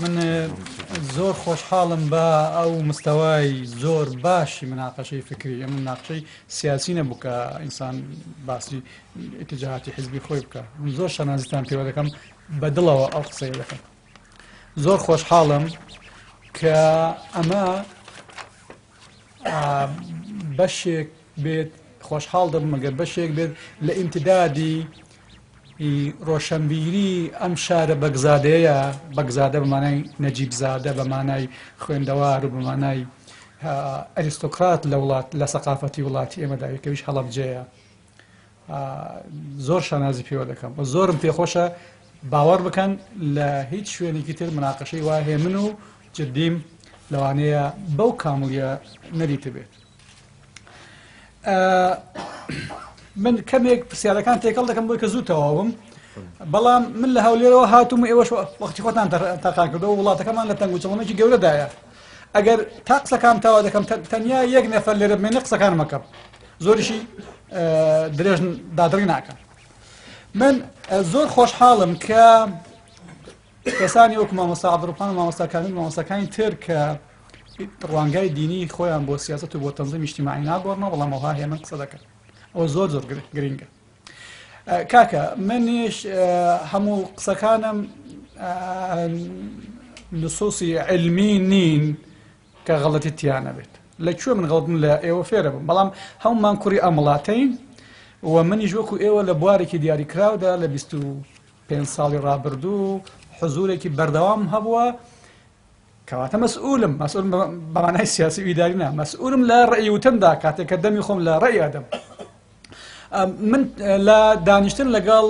من زۆر خۆشحاڵم بە ئەو مستەوای زۆر باشی مناقەشەی فکری ئەم مناقشەی سیاسی نەبوو کە ئینسان باسی ئتجاهاتی حزبی خۆی بکە. من زۆر شەنازیتان پێوە دەکەم بەدڵەوە ئەو قسەی دەکەم. زۆر خۆشحاڵم کە ئەمە بەشێک بێت، خۆشحاڵ دەبم ئەگەر بەشێک بێت لە ئیمتدادی ڕۆشنبیری ئەم شارە بەگزادەیە، بەگزادە بەمانای نەجیبزادە، بەمانای خوێندەوار و بەمانای ئەریستۆکرات لە وڵات لە سەقافەتی وڵاتی ئێمەدا یەکەویش هەڵەبجەیە. زۆر شانازی پێوە دەکەم و زۆرم پێخۆشە باوەڕ بکەن لە هیچ شوێنێکی تر مناقەشەی وایە من و جدیم لەوانەیە بەو کاملیە نەریتە بێت. من کەمێک پرسیارەکان تێکەڵ دەکەم بۆی کە زوو تەواوم، بەڵام من لە هەولێرەوە هاتووم و ئێوەش وەختی خۆتان تاقان کردەوە وڵاتەکەمان لە تەنگ و چەڵەمێکی گەورەدایە. ئەگەر تا قسەکان تەوا دەکەم تەنیا یەک نەفەر لێرە بمێنێ قسەکان مەکەم، زۆریشی درێژ دادڕی ناکەم. من زۆر خۆشحاڵم کە کەسانی وەکو مامۆستا عەبدوڕوحمان و مامۆستا کامل مامۆستاکانی تر کە ڕوانگای دینی خۆیان بۆ سیاسەت و بۆ تەنزیم ئیجتیماعی ناگۆڕنەوە، بەڵام ئەوها هێمن قسە دەکەن. ئەوە زۆر زۆر گرنگە. کاکە منیش هەموو قسەکانم نصوصی علمی نین کە غەڵەتی تیانە بێت. لەکوێ من غەڵەتم لە ئێوە فێرە بم، بەڵام هەمومان کوڕی ئەم وڵاتەین و منیش وەکو ئێوە لە بوارێکی دیاریکراودا لە 25 ساڵی ڕابردوو حزورێکی بەردەوام هەبووە، کەواتە مەسئولم بەمانای سیاسی و ئیداری نا، مەسئولم لە ڕێی وتمدا کاتێک کە دەمی خۆم لە ڕێی ئەدەم. من لە دانیشتن لەگەڵ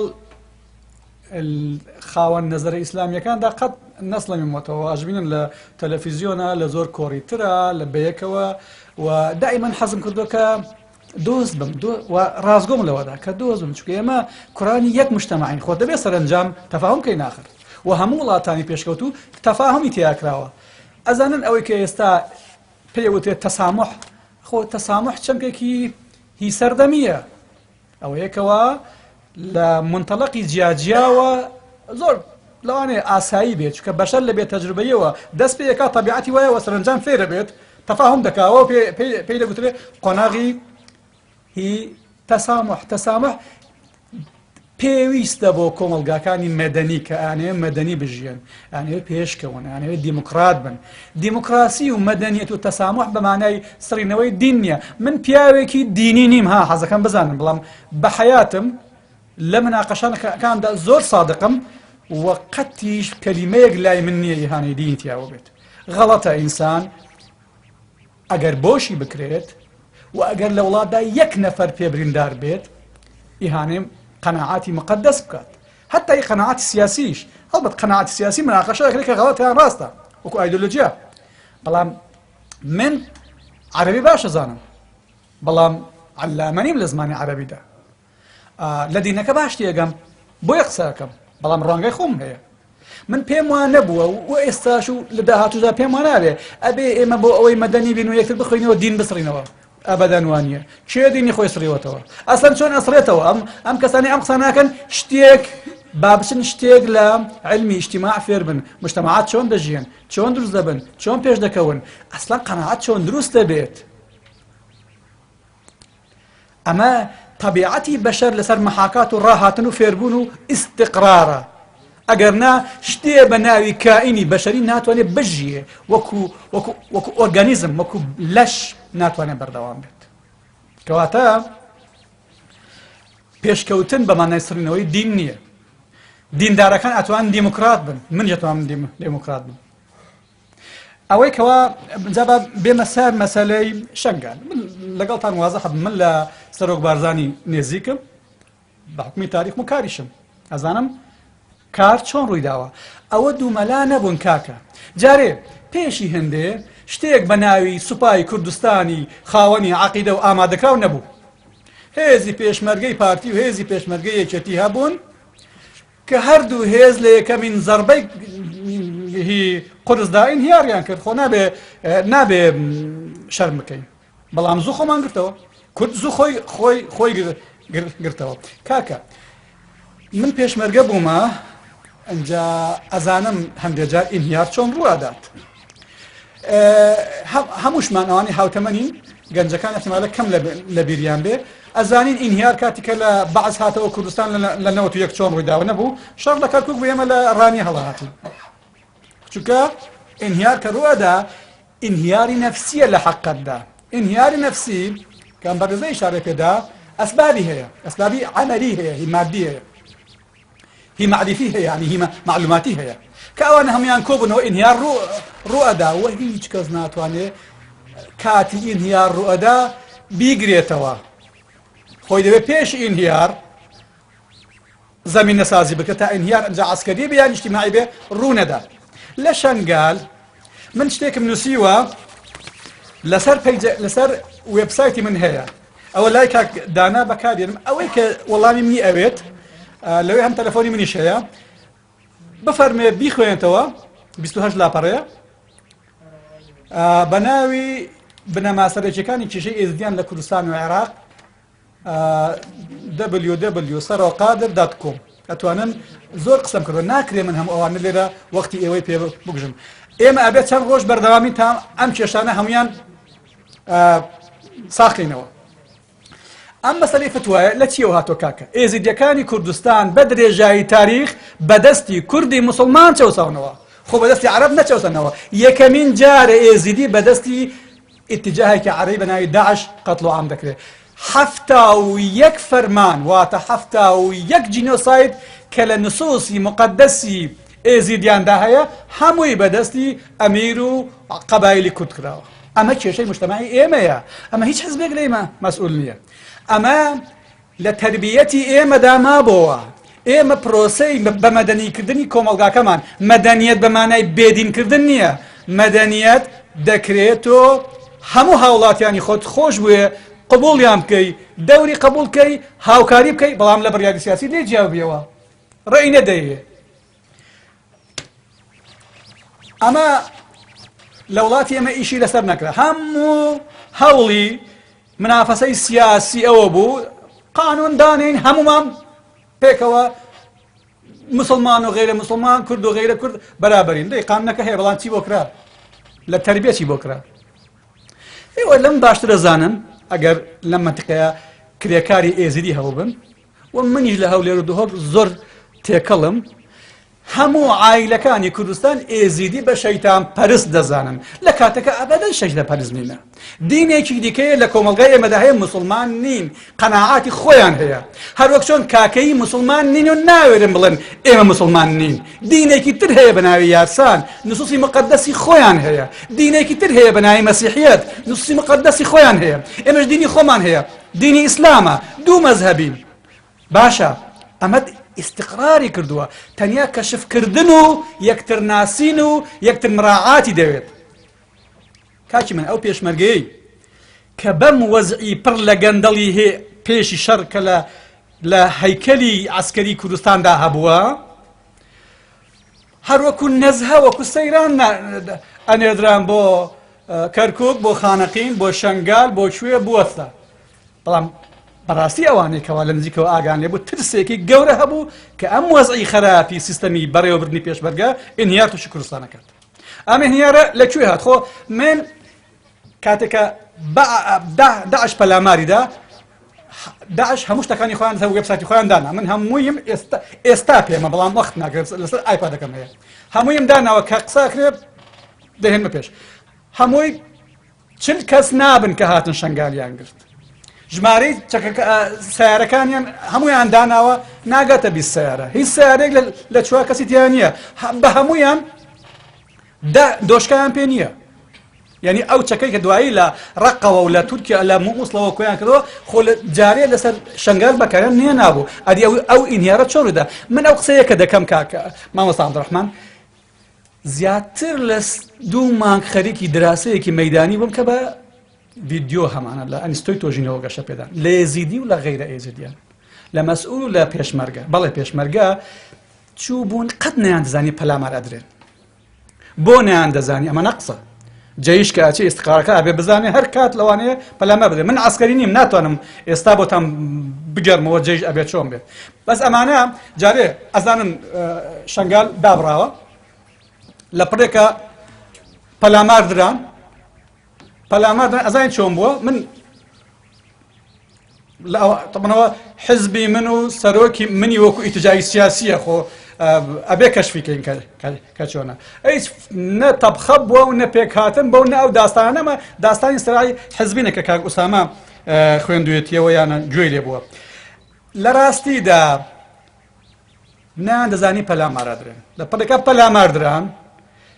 خاوەن نەزەرە ئیسلامیەکاندا قەت نەسڵەمی وتەوە، ئەژبینن لە تەلەڤیزیۆنە لە زۆر کۆڕیترە لە بەیەکەوە و دائیمەن حەزم کردو کە دۆست بم و ڕازگۆم لەوەدا کە دۆست بم، چونکە ئێمە کوڕانی یەک مجتەماعین، خۆ دەبێت سەرنجام تەفاهم بکەین ناخر و هەموو وڵاتانی پێشکەوتوو تەفاهمی تیاکراوە. ئەزانن ئەوەی کە ئێستا پێوتێت تەسامح، خۆ تەسامح چەمکێکی هی سەردەمیە، ئەوە یەکەوە لە منتەڵەقی جیاجیاوە زۆر لەوانەیە ئاسایی بێت، چونکە بەشەر لە بێت تەجروبەیەوە دەست پێ یەکا تەبیعەتی وایە و سەرنجام فێرە بێت تەفاهم دەکاوە و پێی دەگوترێت قۆناغی هی تەسامح. تەسامح پێویستە بۆ کۆمەڵگاکانی مەدەنی کە ئانەیە مەدەنی بژیان، ئانەیە پێشکەون، ئانەیە دیموکرات بن. دیموکراسی و مەدەنیەت و تەسامح بە مانای سڕینەوەی دین نییە. من پیاوێکی دینی نیم، حەزەکەم بزانم، بەڵام بە حەیاتم لە مناقەشانەکاندا زۆر سادقم و قەتیش کەلیمەیەک لای من نییە ئیهانەی دین تیاوە بێت. غەڵەتە ئینسان ئەگەر بۆشی بکرێت و ئەگەر لە وڵاتدا یەک نەفەر پێبریندار بێت ئیهانەی قەناعاتی مقدس بکات، حتی قەناعاتی سیاسیش. هەڵبەت قەناعاتی سیاسی مناقەشە دەکرێت کە غەڵەتیان ڕاستە وەکو ئایدۆلۆجیا، بەڵام من عەرەبی باشە زانم، بەڵام عەلامە نیم لە زمانی عەرەبیدا، لە دینەکە باش تێگەم بۆیە قسەکەم، بەڵام ڕوانگای خۆم هەیە. من پێم وان نەبووە و ئێستاش و لە داهاتوودا پێم وان نابێ ئەبێ ئێمە بۆ ئەوەی مەدەنی بین و یەکتر بخوێنەوە دین بسڕینەوە، ئەبەدەن وانە کێ دینی خۆی سڕیوەتەوە، ئەسڵەن چۆن ئەسڕێتەوە. ئەم کەسانی ئەم قسە ناکەن شتێک با بچن شتێک لە علمی ئیجتیماع فێر بن، مجتەمەعات چۆن دەژیان، چۆن دروست دەبن، چۆن پێش دەکەون، ئەسڵەن قەناعەت چۆن دروست دەبێت. ئەمە طبیعەتی بەشەر لەسەر مەحاکات و ڕاهاتن و فێربوون و ئیستیقرارە. ئەگەر نا شتێ بە ناوی کائینی بەشەری ناتوانێت بژیێ، وەکو ئۆرگانیزم، وەکو لەش ناتوانێت بەردەوام بێت. کەواتە پێشکەوتن بە مانای سڕینەوەی دین نییە. دیندارەکان ئەتوان دیموکرات بن، من دەتوانم دیموکرات بن. ئەوەی کەوا جابە بێمە سەر مەسەلەی شەنگان. من لەگەڵتان وازە حەب، من لە سەرۆک بارزانی نێزیکم، بە حکمی تاریخ و کاریشم، ئەزانم کار چۆن ڕوویداوە. ئەوە دوومەلا نەبوون کاکە. جارێ پێشی هەندێ شتێک بە ناوی سوپای کوردستانی خاوەنی عەقیدە و ئامادەکراو نەبوو. هێزی پێشمەرگەی پارتی و هێزی پێشمەرگەی یەکێتی هەبوون کە هەردوو هێز لە یەکەمین زەربەی قورسداین هیاریان کرد. خۆ نابێ شەرم بکەین، بەڵام زوو خۆمان گرتەوە، کورد زوو خۆی گرتەوە. کاکە من پێشمەرگە بوومە ئەنجا ئەزانم هەندێک جار ئینهیار چۆن ڕوادات. هەمووشمان ئەوانی هاوتەمەنین گەنجەکان احتیمالە کەم لە بیریان بێ ئەزانین ئینهیار کاتێکە لە بەعز هاتەوە کوردستان لە 91 چۆن ڕوویداوە نەبوو شەڕ لە کەرکووک بوو ئێمە لە ڕانی هەڵاهاتین چونکە ئینهیار کە ڕوەدا ئینهیاری نەفسیە لە حەقەتدا ئینهیاری نەفسی کە ئەم بەڕێزە ئیشارە پێدا ئەسبابی هەیە ئەسبابی عەمەلی هەیە هی مادی هەیە هی معرفی هەیە یعنی هی معلوماتی هەیە کە ئەوانە هەمویان کۆبوونەوە ئینهیار ڕوئەدا وە هیچ کەس ناتوانێت کاتی ئینهیار ڕوئەدا بیگرێتەوە خۆی دەوێت پێش ئینهیار زەمینە سازی بکە تا ئینهیار ئەنجا عەسکەری بێ یان ئیجتیماعی بێ ڕوونەدا لە شەنگال من شتێکم نووسیوە لەسەر وێبسایتی من هەیە ئەوە لای کاک دانا بەکارێنم ئەوەی کە وەڵامی منی ئەوێت لەوێ هەم تەلەفۆنی منیش هەیە بفەرمێ بیخوێنێتەوە 28 لاپەڕەیە بە ناوی بنەماسەرێکیەکانی کێشەی ئێزدیان لە کوردستان و عێراق www.sarawqadir.com ئەتوانن زۆر قسەم کردوە ناکرێ من هەموو ئەوانە لێرە وەختی ئێوەی پێ بگژم ئێمە ئەبێت چەند ڕۆژ بەردەوامی تا ئەم کێشانە هەمویان ساقینەوە ئەم مەسەلەی فتوایە لە چیەوە هاتۆ کاکە ئێزیدیەکانی کوردستان بە درێژایی تاریخ بەدەستی کوردی موسڵمان چەوسەونەوە خۆ بەدەستی عەرەب نەچەوسەنەوە یەکەمین جارە ئێزیدی بەدەستی ئیتیجاهێکی عەرەبی بە ناوی داعش قەتڵ و عام دەکرێت 71 فەرمان واتە 71 جینۆساید کە لە نسوسی مقدسی ئێزیدیاندا هەیە هەمووی بەدەستی ئەمیر و قەبایلی کورد کراوە ئەمە کێشەی مجتەماعی ئێمەیە ئەمە هیچ حزبێک لە ئێمە مەسئول نییە ئەمە لە تربیەتی ئێمەدا مابۆوە ئێمە پرۆسەی بە مەدەنیکردنی کۆمەڵگاکەمان مەدەنیەت بە مانای بێدینکردن نییە مەدەنیەت دەکرێتۆ هەموو هاوڵاتیانی خۆت خۆش بووێ قبوڵیان بکەی دەوری قبول بکەی هاوکاری بکەی بەڵام لە بڕیاری سیاسی لێ جیاو بێەوە ڕێی نەدەیێ ئەمە لە وڵاتی ئێمە ئیشی لەسەر نەکرا هەموو هەوڵی منافەسەی سیاسی ئەوە بوو قانون دانین هەمومان پێکەوە مسلمان و غیرە مسلمان کورد و غیرە کورد بەرابەرین دەی قانونەکە هەیە بەڵام چی بۆ کرا لە تەربیە چی بۆ کرا ئێوە لەم باشتر دەزانن ئەگەر لەم منتیقەیە کرێکاری ئێزیدی هەبوو بن و منیش لە هەولێر و دهۆک زۆر تێکەڵم هەموو عایلەکانی کوردستان ئێزیدی بە شەیتان پەرست دەزانن لە کاتەکە ئەبەدەن شەیتان پەرست نینە دینێکی دیکەیە لە کۆمەڵگای ئێمەدا هەیە مسلمان نین قەناعاتی خۆیان هەیە هەروەک چۆن کاکەی مسلمان نین و ناوێرن بڵێن ئێمە مسلمان نین دینێکی تر هەیە بە ناوی یارسان نسوسی مقدسی خۆیان هەیە دینێکی تر هەیە بە ناوی مەسیحیەت نسوسی مقدسی خۆیان هەیە ئێمەش دینی خۆمان هەیە دینی ئیسلامە دوو مەزهەبین باشە ئەمە استقراری کردووە تەنیا کەشفکردن و یەکتر ناسین و یەکتر مراعاتی دەوێت کاکی من ئەو پێشمەرگەی کە بەم وەزعی پڕ لە گەندەڵی پێشی شەڕ کە لە هەیکەلی عەسکەری کوردستاندا هەبووە هەروەکو نەزهە وەکو سەیران ئەنێدران بۆ کەرکووک بۆ خانەقین بۆ شەنگال بۆ کوێ بوەستە بەڵام بەڕاستی ئەوانەی کەوا لە نزیکەوە ئاگان لێ بوو ترسێکی گەورە هەبوو کە ئەم وەزعی خراپی سیستەمی بەڕێوەبردنی پێشمەرگە ئینهیار تووشی کوردستانە کرد ئەم ئینهیارە لەکوێ هات خۆ من کاتێکە داعش پەلاماریدا داعش هەموو شتەکانی خۆیان لەسەر وێبسایتی خۆیان دانا من هەموویم ئێستا پێمە بەڵام وەخت ناگرێت لەسەر ئایپادەکەم هەیە هەموویم داناوە کە قساکرێت دەهێنمە پێش هەمووی 40 کەس نابن کە هاتن شەنگالیان گرت ژمارەی سیارەکانیان هەموویان داناوە ناگاتە 20 سیارە هیچ سیارێک لە 4 کەسی تیان نییە بە هەموویان دۆشکیان پێ نییە یعنی ئەو چەکەی کە دوایی لە ڕقەوە و لە تورکیا لە مووسڵەوە کۆیان کردەوە خۆ جارێ لەسەر شەنگال بەکارێن نییە نابوو ئەدی ئەو ئینهیارە چۆڕدا من ئەو قسەیە کە دەکەم کاکە مامۆستا عەبدوڕەحمان زیاتر لە 2 مانگ خەریکی دراسەیەکی مەیدانی بووم کە بە ڤیدیۆ هەمانە لە ئەنیستۆی تۆژینەوە گەشە پێدان لە ئێزیدی و لە غەیرە ئێزیدیان لە مەسئول و لە پێشمەرگە بەڵێ پێشمەرگە چوو بوون قەت نەیان دەزانی پەلامار ئەدرێن بۆ نەیان دەزانی ئەمە نەقسە جەیش کە ئاچی ئێستقارەکە ئەبێ بزانێ هەر کات لەوانەیە پەلامە بدێ من عسکەری نیم ناتوانم ئێستا بۆتان بگەرمەوە جەیش ئەبێت چۆن بێت بەس ئەمانە جارێ ئەزانن شنگال دابڕاوە لە پڕێکە پەلامار دران ئەزانین چۆن بووە من طبعاً حزبي منو سروكي مني وكو اتجاهي سياسية خو أبي كشفي كشونا أيش نتبخب ونبيك هاتم بونا أو داستانا ما داستاني سراي حزبينا كاك أسامة خويندويتي ويانا جويلي بوا لراستي دا نان دزاني بلامار درن لبركا بلامار درن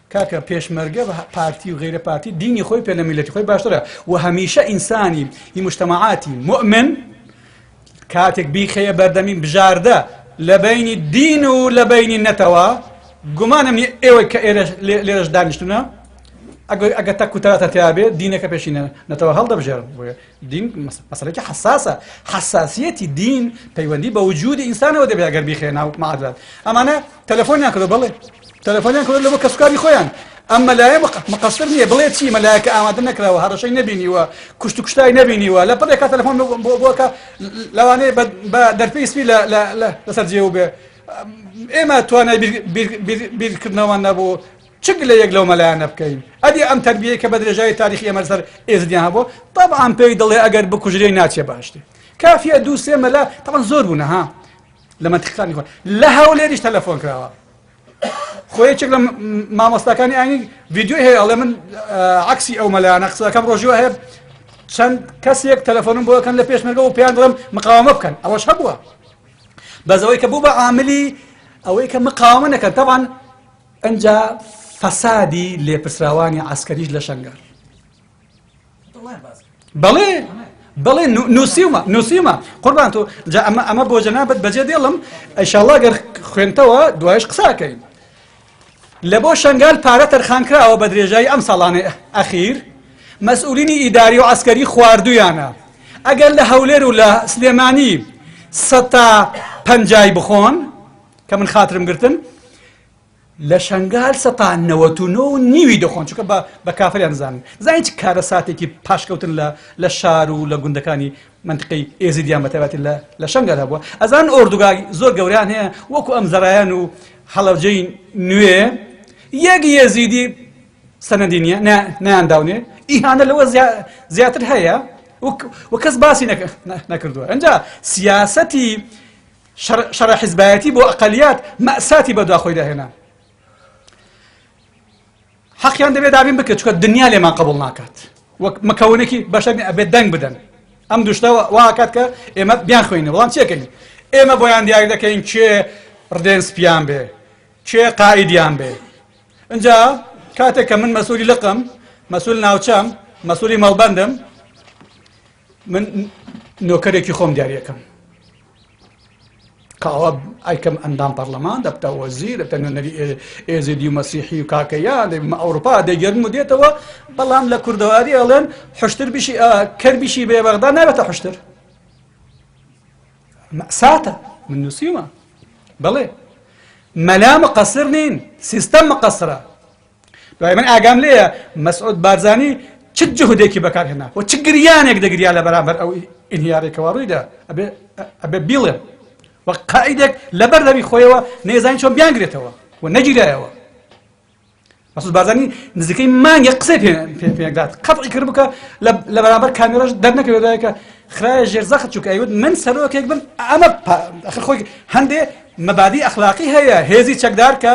كاكا بيشمرقة بارتي وغير بارتي ديني خوي بين ملتي خوي باشترا وهميشه إنساني مجتمعاتي مؤمن كاتك بيخي بردمين بجارده لبين الدين ولبين النتوى قمانا من ايوه ليرش دانشتنا اگه تاكو ثلاثة تيابي دينك بيشينا نتوى هل بجار دين مسألة حساسة حساسية الدين بيوندي بوجود إنسان ودي بيقر بيخي مع ذلك أما أنا تلفوني أنكدو بالله تلفوني أنكدو لبو كسكاري خويان أما لا مقصرني بليت شيء ملاك آمد نكره وهذا شيء نبيني وكشتاي نبيني ولا بدك تلفون بوكا لو أنا بدربيس فيه لا سرجيو به إما توانا بيركنا وانا بو شكل يقلو ملانا بكين أدي أم تربية كبدر جاي تاريخية مرسل إزديانها بو طبعا بيدل أجر بكوجري ناتشة باشتي كافية دوسية ملا طبعا زور بنا ها لما تختارني خوان لها وليش تلفون كراوا خويا شكل ما مستكاني يعني فيديو هي الله من عكسي أو ملا نقص كم رجوع هي شن كسيك تلفون بو كان لبيش مرجو بيان ضم مقاومة بكن أوش هبوا بزوي كبوبا عاملي أو كمقاومة كان طبعا أنجا فسادي لبسراواني عسكريج لشنغال بلي نوسيما قربان تو جا أما بو جنابت بجد يلم إن شاء الله غير خنتوا دوايش قساكين لبو شنغال بارتر خانكرا أو بدرجاي أم صلاني أخير مسؤولين إداري وعسكري خواردو يانا أقل لهولير ولا سليماني ستا بنجاي بخون كمن خاطرم قرتن لشنغال ستا نوتونو نيوي دخون شو كبا بكافر ينزان زين كارساتي كي باشكوتن للشار ولا جندكاني منطقي إيزيديان متابعة لشنغال هبوا أزان أردوغاي زور جوريان هي وكو أمزرايان وحلوجين نوي يجي يزيدي سندينيا نان داوني إهانة لو زيادة هيا وكسباسي نكردوها انجا سياستي شرح حزبياتي بو أقليات مأساتي بدو أخوي ده هنا حقيقة دبي دابين بك تشوف الدنيا اللي ما قبلناكات ومكونك بشكل أبد دنگ بدن أم دوشتا واقعك إما بيان خويني والله شيء كني إما بيان دياك ده كين شيء ردنس بيان به شيء قائديان به انجا كاتك من مسؤولي لقم مسؤول ناوچام مسؤولي مالبندم من نوكريكي خوم دياريكم كأواب أي كم أندام برلمان دبتا وزير دبتا نري إزيديو مسيحي وكاكيا دي أوروبا دي جرن مديتوا بلام لكردواري ألين حشتر بشي كربشي ببغداد نبتا حشتر مأساة من نسيمة بلي ملا مقصرنين سيستم مقصرة من أقام لي مسعود بارزاني چه جهدێکی بەکار هێنا و چ گریانێک دەگریا لە بەرامبەر ئەو ئینهیارێکەوە ڕوویدا ئەبێ بیڵێ و قائیدێک لەبەر دەبی خۆیەوە نێزانی چۆن بیانگرێتەوە و نەگیرایەوە مەسعود بارزانی نزیکەی مانگی قسەی پێدات قەتعی کرد بکە لە بەرامبەر کامێرەش دەرنەکەوێتەوە کە خرایە ژێرزەخت چووکە ئەیوت من سەرۆکێک بم ئەمە خۆی هەندێ مەبادی ئەخلاقی هەیە هێزی چەکدار کە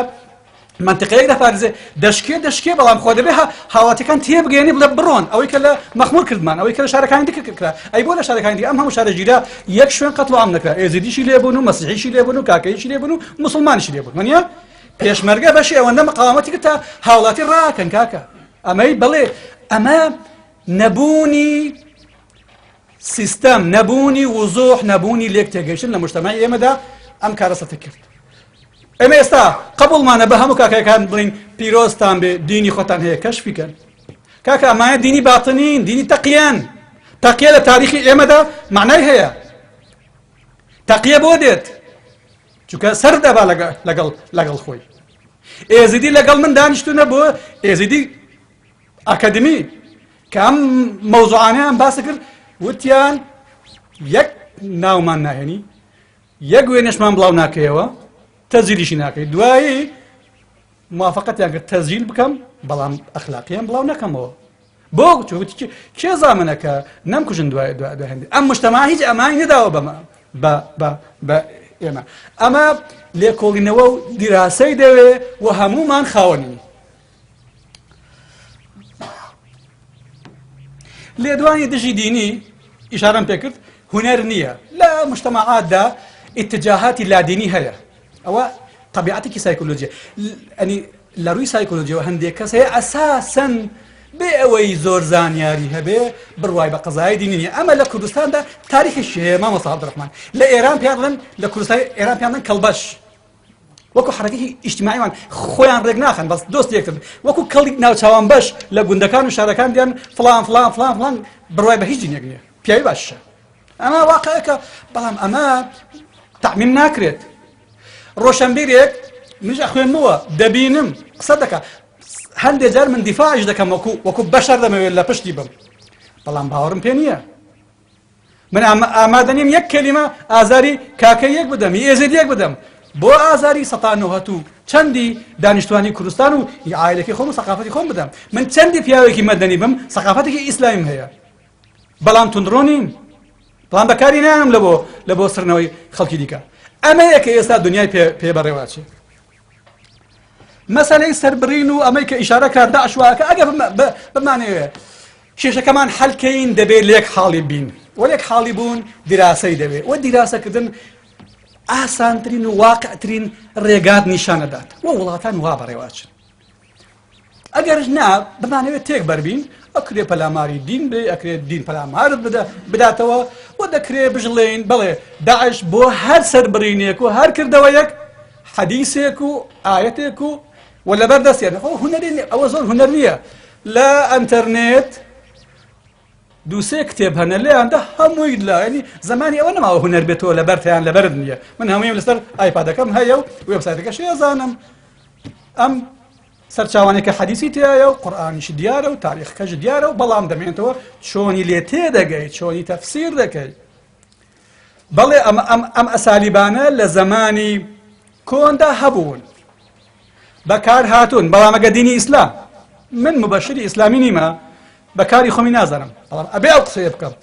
منطقيك دفارزه دشكي بلام خود بها هواتي كان تيب جاني بلا برون او يكلا مخمور كردمان او يكلا شارك عندك كرا اي بولا شارك عندي هم شارك جيرا يك شوين قتلوا عمنك يزيدي شي ليبونو مسيحي شي ليبونو كاكاي شي ليبونو مسلمان شي ليبونو منيا بيش مرقه بشي وانا مقاومتي كتا هاولاتي راكن كاكا اما بلي اما نبوني سيستم نبوني وضوح نبوني ليكتيجيشن لمجتمعي مدى ام كارثه فكر اما استا قبل ما نبهمو كاكا كان بلين بيروستان بديني خوتان هي كشفي كان كاكا ما ديني باطنين ديني تقيان تقيا لتاريخي اما دا معناه هي تقيا بودت چوكا سردا با لقل خوي ازيدي لقل من دانشتو نبو ازيدي ئاکادمی کە ئەم مەوزوعانەیان باسی کرد وتیان یەک ناومان ناهێنی یەک وێنەشمان بڵاو ناکەیەوە تەزیریشی ناکەی دوایی موافقەتیان کرد تەزیل بکەم بەڵام ئەخلاقیان بڵاو نەکەمەوە بۆ کێ زامنەکە نەمکوژن دوای هەندی ئەم مجتەما هیچ ئەمانی نەداوە بە ئێمە ئەمە لێکۆڵینەوە و دیراسەی دەوێ و هەمومان خاوەنی لێدوانی دژی دینی ئیشارەم پێ کرد هونەر نییە لە مجتەماعاتدا ئیتجاهاتی لادینی هەیە ئەوە طبیعەتێکی سایکۆلۆجیە ئەنی لە ڕووی سایکۆلۆجیەوە هەندێک کەس هەیە ئەساسەن بێ ئەوەی زۆر زانیاری هەبێ بڕوای بە قەزای دینی نیە ئەمە لە کوردستاندا تاریخیشی هەیە مامۆستا عەبدوڕەحمان لە ئێران پێیان دەڵێن لە کوردستانی ئێران پێیان دەڵێن کەڵبەش وەکو حرەکەی ئیجتیماعیمان خۆیان ڕێک ناخەن بەس دۆستی یەکتر وەکو کەڵی ناوچاوان بەش لە گوندەکان و شارەکان دیان فڵان بڕوای بە هیچ دینێک نییە پیاوی باشە ئەمە واقعەکە بەڵام ئەمە تەعمیم ناکرێت ڕۆشنبیرێک منیش ئەخوێنمەوە دەبینم قسە دەکا هەندێک جار من دیفاعش دەکەم وەکو بەشەر دەمەوێت لە پشتی بم بەڵام باوەڕم پێ نییە من ئامادە نیم یەک کەلیمە ئازاری کاکەی یەک بدەم ئێزێت یەک بدەم بۆ ئازاری سەتان و هەتوو چەندی دانیشتوانی کوردستان و عایلەکەی خۆم و سەقافەتی خۆم بدەم من چەندی پیاوێکی مەدەنی بم سەقافەتێکی ئیسلامیم هەیە بەڵام توندڕۆ نیم بەڵام بەکاری نایەم لە بۆ سرنەوەی خەڵکی دیکە ئەمەیە کە ئێستا دنیای پێ بەڕێواچێ مەسەلەی سەربڕین و ئەمەی کە ئیشارە کرد داعشواکە ئەگەر بمانەوێ کێشەکەمان حەلکەین دەبێت لێک حاڵی بین و لێک حاڵی بوون دیراسەی دەوێت و دیراسەکردن ئاسانترین و واقعترین ڕێگات نیشانەدات و وڵاتان وا بەڕێواچن ئەگەرش نا بمانەوێت تێک بەربین ئەکرێ پەلاماری دین بێ ئەکرێت دین پەلامارت بداتەوە و دەکرێت بژڵێن بەڵێ داعش بۆ هەر سەربڕینێک و هەر کردەوەیەک حەدیسێک و ئاەتێک و لەبەر دەستێن ئەوە زۆر هونەر نییە لە ئەنتەرنێت دووسێ کتێب هەنە لێیاندا هەمووی ینی زمانی ئەوە نەماوە هونەر بێتەوە لەبەرتیان لەبەرت نییە من هەموویم لەسەر ئایپادەکەم هەیە و وێبسایتەکەشی ئەزانم ئەم سەرچاوانێک کە حەدیسی تایە و قورئانیش دیارە و تاریخەکەش دیارە و بەڵام دەمێنێتەوە چۆنی لێ تێدەگەیت چۆنی تەفسیر دەکەیت بەڵێ ئەم ئەسالیبانە لە زمانی کۆندا هەبوون بەکار هاتوون بەڵام ئەگە دینی ئیسلام من مبەشری ئیسلامی نیمە بەکاری خۆمی نازانم بەڵام ئەبێ ئەو قسەیە بکەم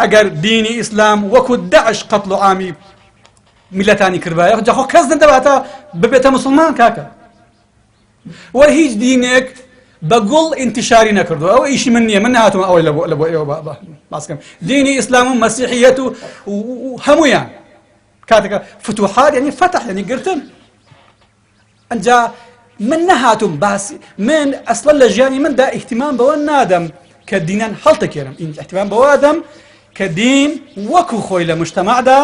ئەگەر دینی ئیسلام وەکو داعش قەتڵ و عامی میلەتانی کردایە جاخۆ کەس نەدەواتە ببێتە موسڵمان کاکە و هیچ دینێک بە گوڵ ئینتیشاری نەکردو ئەوە ئیشی من نییە من نهاتم ئەوەی لە بۆ ئێوە باسکەم دینی ئیسلام و مەسیحیەت و هەمویان کاتێکە فتوحات یعنی فتح یعنی گرتن ئەنجا من نەهاتم باسی من ئەسڵەن لە ژیانی مندا ئیحتیمام بەوە نادەم کە دینان هەڵتەکێنم ئیحتیمام بەوە دەم کە دین وەکو خۆی لە مجتەمەعدا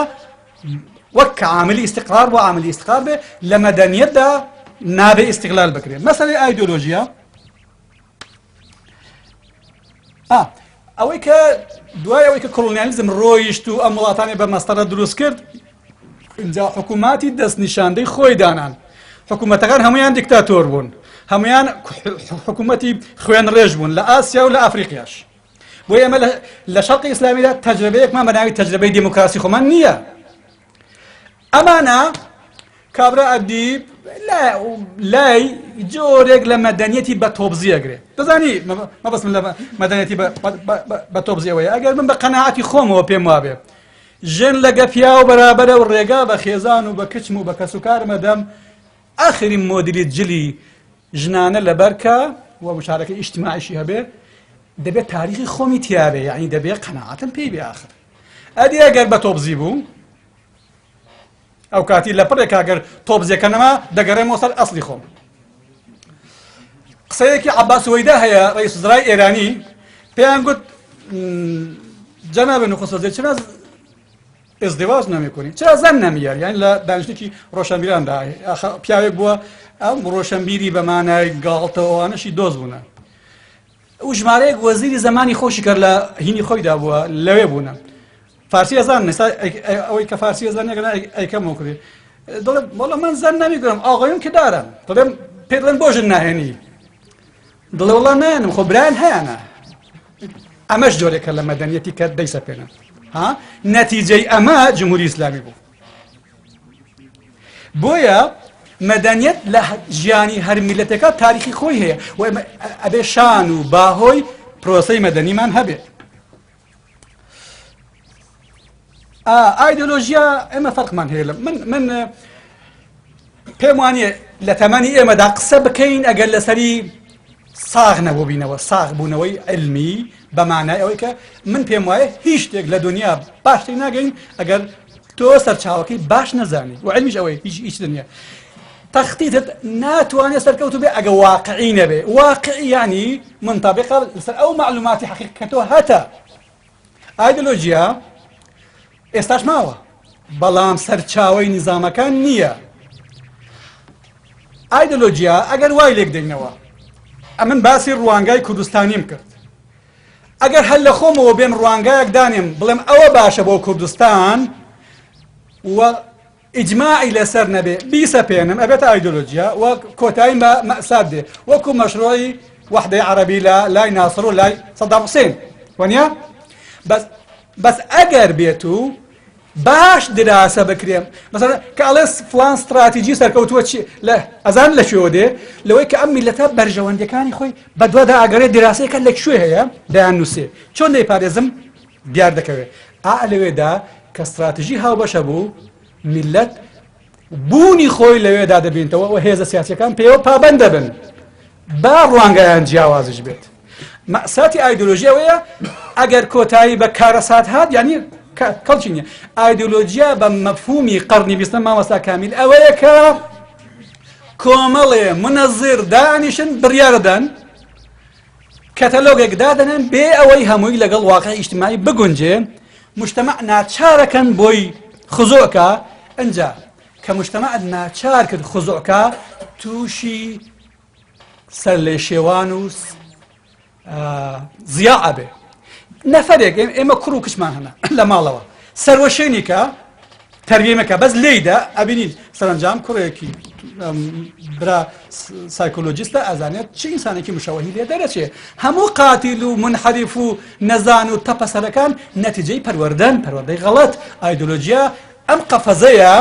وەک کە عاملی ئیستیقرار بۆ عاملی ئیستیقرار بێ لە مەدەنیەتدا نابێ ئیستیقلال بکرێت مەسەلەی ئایدۆلۆژیا ئەوەی کە دوای ئەوەی کە کۆڵۆنیالیزم ڕۆیشت و ئەم وڵاتانی بە مەستەرە دروست کرد اینجا حکوماتی دەستنیشاندەی خۆی دانان حکوومەتەکان هەمویان دیکتاتۆر بوون هەمویان حکوومەتی خوێن ڕێژ بوون لە ئاسیا و لە ئەفریقیاش بۆ ئێمە لە شەرقی ئیسلامیدا تەجربەیەکمان بە ناوی تەجربەی دیموکراسی خۆمان نییە ئەمانە کابرا ئەبدی لای جۆرێک لە مەدەنیەتی بە تۆبزیەگرێت دەزانی مەبەستم لە مەدەنیەتی بە تۆبزیەوەیە ئەگەر من بە قەناعەتی خۆمەوە پێم وابێ ژن لەگە پیا و بەرابەرە و ڕێگا بە خێزان و بە کچم و بە کەس و کارمەدەم ئاخری مۆدلی جلی ژنانە لەبەرکە و مشارەکەی ئیجتیماعیشی هەبێ دەبێت تاریخی خۆمی تیاابێ یعنی دەبێت قەناعەتم پێی بێ ئاخر ئەدی ئەگەر بە تۆبزی بوو ئەو کاتی لە پڕێک ئەگەر تۆبزیەکەنەما دەگەڕێمەوە سەر ئەسڵی خۆم قسەیەکی عەباس وەیدا هەیە ڕئیس وزرای ئێرانی پێیان گوت جەناب نخست وەزیر چرا ازدواج نمیکنی چرا زن نمیاری یعنی لە دانیشتێکی ڕۆشنبیراندا پیاوێک بووە ئەم ڕۆشنبیری بە مانای گاڵتەوەوانەشی دۆز بوونە و ژمارەیەک وەزیری زمانی خۆشی کرد لە هینی خۆیدا بووە لەوێ بوونە فارسی ئەزان ئەوەی کە فارسی ئەزان ئەیکەمەوە کردێ دەڵێ وەڵا من زن نمیگرم ئاغۆیم کە دارم دەڵێم پێ دەڵێن بۆ ژن ناهێنی دڵێ وەڵا نایەنم خۆ برایان هەیەنە ئەمەش جۆرێکە لە مەدەنیەتی کە دەیسەپێنن نەتیجەی ئەمە جمهوری ئیسلامی بوو بۆیە مەدەنیەت لە ژیانی هەر میلەتێکە تاریخی خۆی هەیە و ئەبێ شان و باهۆی پرۆسەی مەدەنیمان هەبێت ئایدۆلۆژیا ئێمە فەرقمان هەیە من پێم وانیە لە تەمەنی ئێمەدا قسە بکەین ئەگەر لەسەری ساغ نەبووبینەوە ساغ بوونەوەی علمی بەمانای ئەوەی کە من پێم وایە هیچ شتێک لە دنیا باش تێک ناگەین ئەگەر تۆ سەرچاوەکەی باش نەزانی و علمیش ئەوەی هیچ دنیا تەختیتت ناتوانێت سەرکەوتو بێ ئەگە واقعی نەبێ واقعی یعنی منطبقە لەسەر ئەو معلوماتی حەقیقەتەوە هەتە ئایدۆلۆژیا ئێستاش ماوە بەڵام سەرچاوەی نیزامەکان نییە ئایدۆلۆژیا ئەگەر وای لێک دێنەوە ئەمن باسی ڕوانگای کوردستانیم کرد ئەگەر هەر لە خۆمەوە بێم ڕوانگایەک دانێم بڵێم ئەوە باشە بۆ کوردستان و ئیجماعی لەسەر نەبێ بیسەپێنم ئەبێتە ئایدۆلۆژیا و کۆتاییم بە مەئساد دێ وەکو مەشروعی وحدەی عەرەبی لە لای ناسر و لای سەدام حوسێن وانیا بەس ئەگەر بێت و باش دراسە بکرێم مثلا کە ئەڵێ فلان استراتیجی سەرکەوتووە لە ئەزان لەکوێوە دێ لەوەی کە ئەم میلەتە بەرژەوەندەکانی خۆی بەدووادا ئەگەڕێت دراسەیەکە لەکوێ هەیە دەیان نووسێ چۆن دەیپارێزم دیار دەکەوێت لەوێدا کە استراتیژی هاوبەشە بوو میلەت بوونی خۆی لەوێدا دەبێنەوە و هێزە سیاسیەکان پێوە پابەند دەبن با ڕوانگەیان جیاوازش بێت مەئساتی ئایدۆلۆژیەوەیە ئەگەر کۆتایی بە کارەسات هات یعنی کەڵکی نییە ئایدۆلۆژیا بە مەفهومی قەرنی بیستم مامۆستا کامیل ئەوەیە کە کۆمەڵێ منەزیر دانیشن بڕیاردەن کەتەلۆگێک دادەنێن بێ ئەوەی هەمووی لەگەڵ واقعی ئیجتیماعی بگونجێ مجتەمع ناچارەکەن بۆی خزوعکە ئەنجا کە مجتەمع ناچار کرد خزوعکە تووشی سەر لێ شێوان و زیاع ئەبێ نەفەرێک ئێمە کوڕ و کچمان هەنا لە ماڵەوە سەروەشێنێکە تەربیەمەکە بەس لێیدا ئەبینین سەرنجام کوڕێکی برا سایکۆلۆجیستە ئەزانێت چه ئینسانێکی مشەوەهی لێ دەرەچێ هەموو قاتیل و منحەریف و نەزان و تەپەسەرەکان نەتیجەی پەروەردەی غەڵەت ئایدۆلۆژیا ئەم قەفەزەیە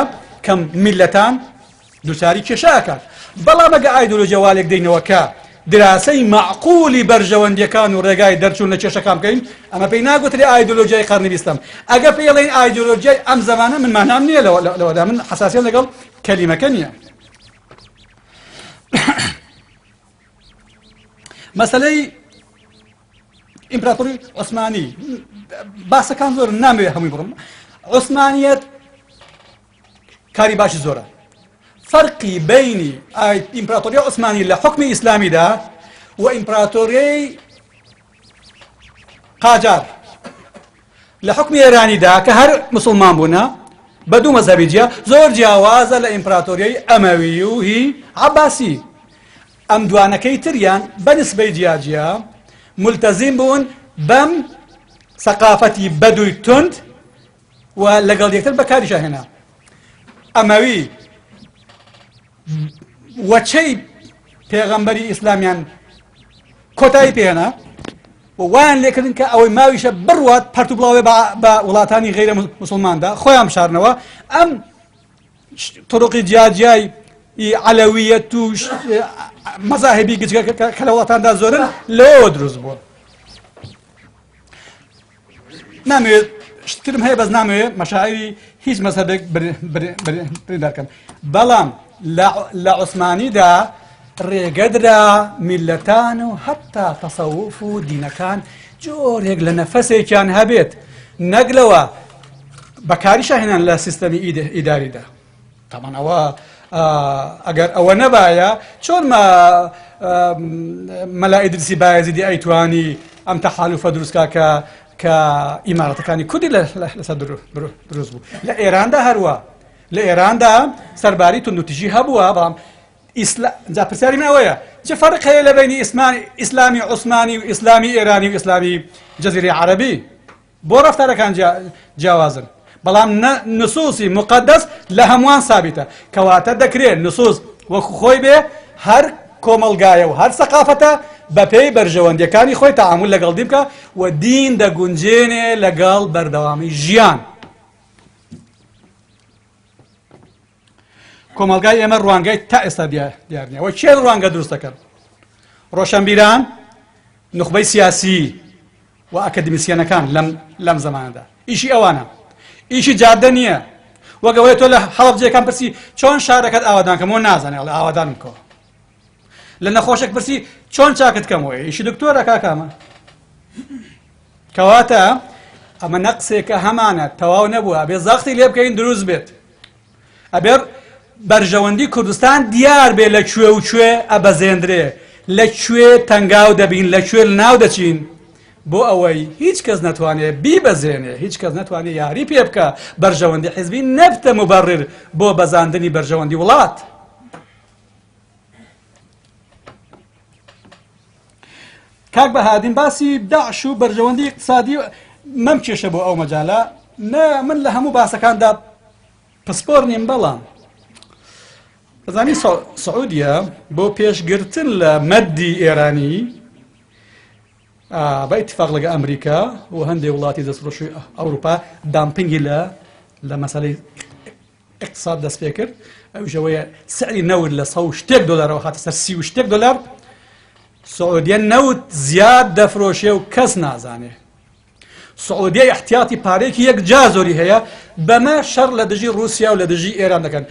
کە میلەتان دووچاری کێشاکات بەڵام ئەگە ئایدۆلۆژیا والێک دەینەوە کە دراسەی معقولی بەرژەوەندیەکان و ڕێگای دەرچوون لە کێشەکان بکەین ئەمە پێی ناگوترێ ئایدۆلۆژیای قەرنی بیستم ئەگە پێڵێن ئایدۆلۆژیای ئەم زەمانە من مانام نییە لەوەدا من حساسیت لەگەڵ کەلیمەکە نییە مەسەلەی ئیمپراتۆری عوسمانی باسەکان زۆر نامەوێت هەمووی بڕم عوسمانیەت کاری باشی زۆرە فەرقی بینی ئیمپراتۆریە عوسمانی لە حکمی ئیسلامیدا و ئیمپراتۆریەی قاجار لە حکمی ئێرانیدا کە هەر مسلمان بوونە بە دوو مەزهەبی جیا زۆر جیاوازە لە ئیمپراتۆریەی ئەمەوی و هی عەباسی ئەم دوانەکەی تریان بەنسبەی جیاجیا ملتەزیم بوون بەم سەقافەتی بەدووی تند و لەگەڵ یەکتر بەکاریشە هێنا ئەمەوی وەچەی پێغەمبەری ئیسلامیان کۆتایی پێهێنا وایان لێکردن کە ئەوەی ماویشە بڕوات پەرت و بڵاوێ بە وڵاتانی غەیرە موسڵماندا خۆیان بشارنەوە ئەم تڕوقی جیاجیای عەلەویەت و مەزاهبی گچکە کە لە وڵاتاندا زۆرن لەوە دروست بووە نامەوێت شترم هەیە بەس نامەوێت مەشاعیری هیچ مەزهەبێک بریندارکەم بەڵام لە عوسمانیدا ڕێگەدرا میلەتان و هەتا تەسەووف و دینەکان جۆرێک لە نەفەسێکیان هەبێت نەگلەوە بەکاریشە هێنان لە سیستەمی ئیداریدا تامان ئەوە ئەگەر ئەوە نەبایە چۆن مەلا ئیدریسی بایەزیدی ئەیتوانی ئەم تەحالوفە دروستکا کە ئیمارەتەکانی کوردی لەسەر دروست بوو لە ئێراندا هەروە لە ئێراندا سەرباری توندوتیژی هەبووە بەڵام جا پرسیاری من ئەوەیە چه فەرق هەیە لە بینی ئیسلامی عوسمانی و ئیسلامی ئێرانی و ئیسلامی جەزیرەی عەرەبی بۆ ڕەفتارەکان جیاوازن بەڵام نصوصی مقدس لە هەمووان سابتە کەواتە دەکرێت نصوص وەکو خۆی بێ هەر کۆمەلگایە و هەر سەقافەتە بە پێی بەرژەوەندیەکانی خۆی تەعامل لەگەڵ دی بکە و دین دەگونجێنێ لەگەڵ بەردەوامی ژیان. کۆمەلگای ئێمە ڕوانگەی تا ئێستا دیار نییە. وە چێ ڕوانگە دروست دەکەن؟ ڕۆشنبیران، نخبەی سیاسی و ئەکەدمیسیەنەکان لەم زەمانەدا ئیشی ئەوانە، ئیشی جادە نییە. وەگەوەی تۆ لە هەڵەبجەکان پرسی چۆن شارەکەت ئاوادانکەمەوە نازانێ ئەڵێ ئاوادانم کەوە. لە نەخۆشێک پرسی چۆن چاکت کەمەوە ئیشی دکتۆرە کاکامە. کەواتە ئەمە نەقسێکە هەمانە تەواو نەبووە، ئەبێ زەختی لێ بکەین دروست بێت. ئەبێر بەرژەوەندی کوردستان دیار بێ لەکوێ و کوێ ئەبەزێندرێ، لەکوێ تەنگاو دەبین، لەکوێ ناو دەچین، بۆ ئەوەی هیچ کەس نەتوانێت بیبەزێنێ، هیچ کەس نەتوانێت یاری پێ بکە بەرژەوەندی حیزبی نەبتە مبەڕر بۆ بەزاندنی بەرژەوەندی وڵات. کاک بەهادین باسی داعش و بەرژەوەندی اقتصادی مەم کێشە بۆ ئەو مەجالە. من لە هەموو باسەکاندا پسپۆر نیم، بەڵام دەزانی سعودیە بۆ پێشگرتن لە مەدی ئێرانی بە ئیتفاق لەگە ئەمریکا و هەندێک وڵاتی دەستڕۆشی ئەوروپا دامپینگی لە مەسەلەی اقتصاد دەست پێ کرد. ئەوژەوەیە سعری نەوت لە 100 شتێک دۆلارەوە هاتە سەر 30 شتێک دۆلار. سعودیە نەوت زیاد دەفرۆشێ و کەس نازانێ. سعودیە احتیاطی پارێکی یەک جا زۆری هەیە، بەمە شەڕ لە دژی رووسیا و لە دژی ئێران دەکەن.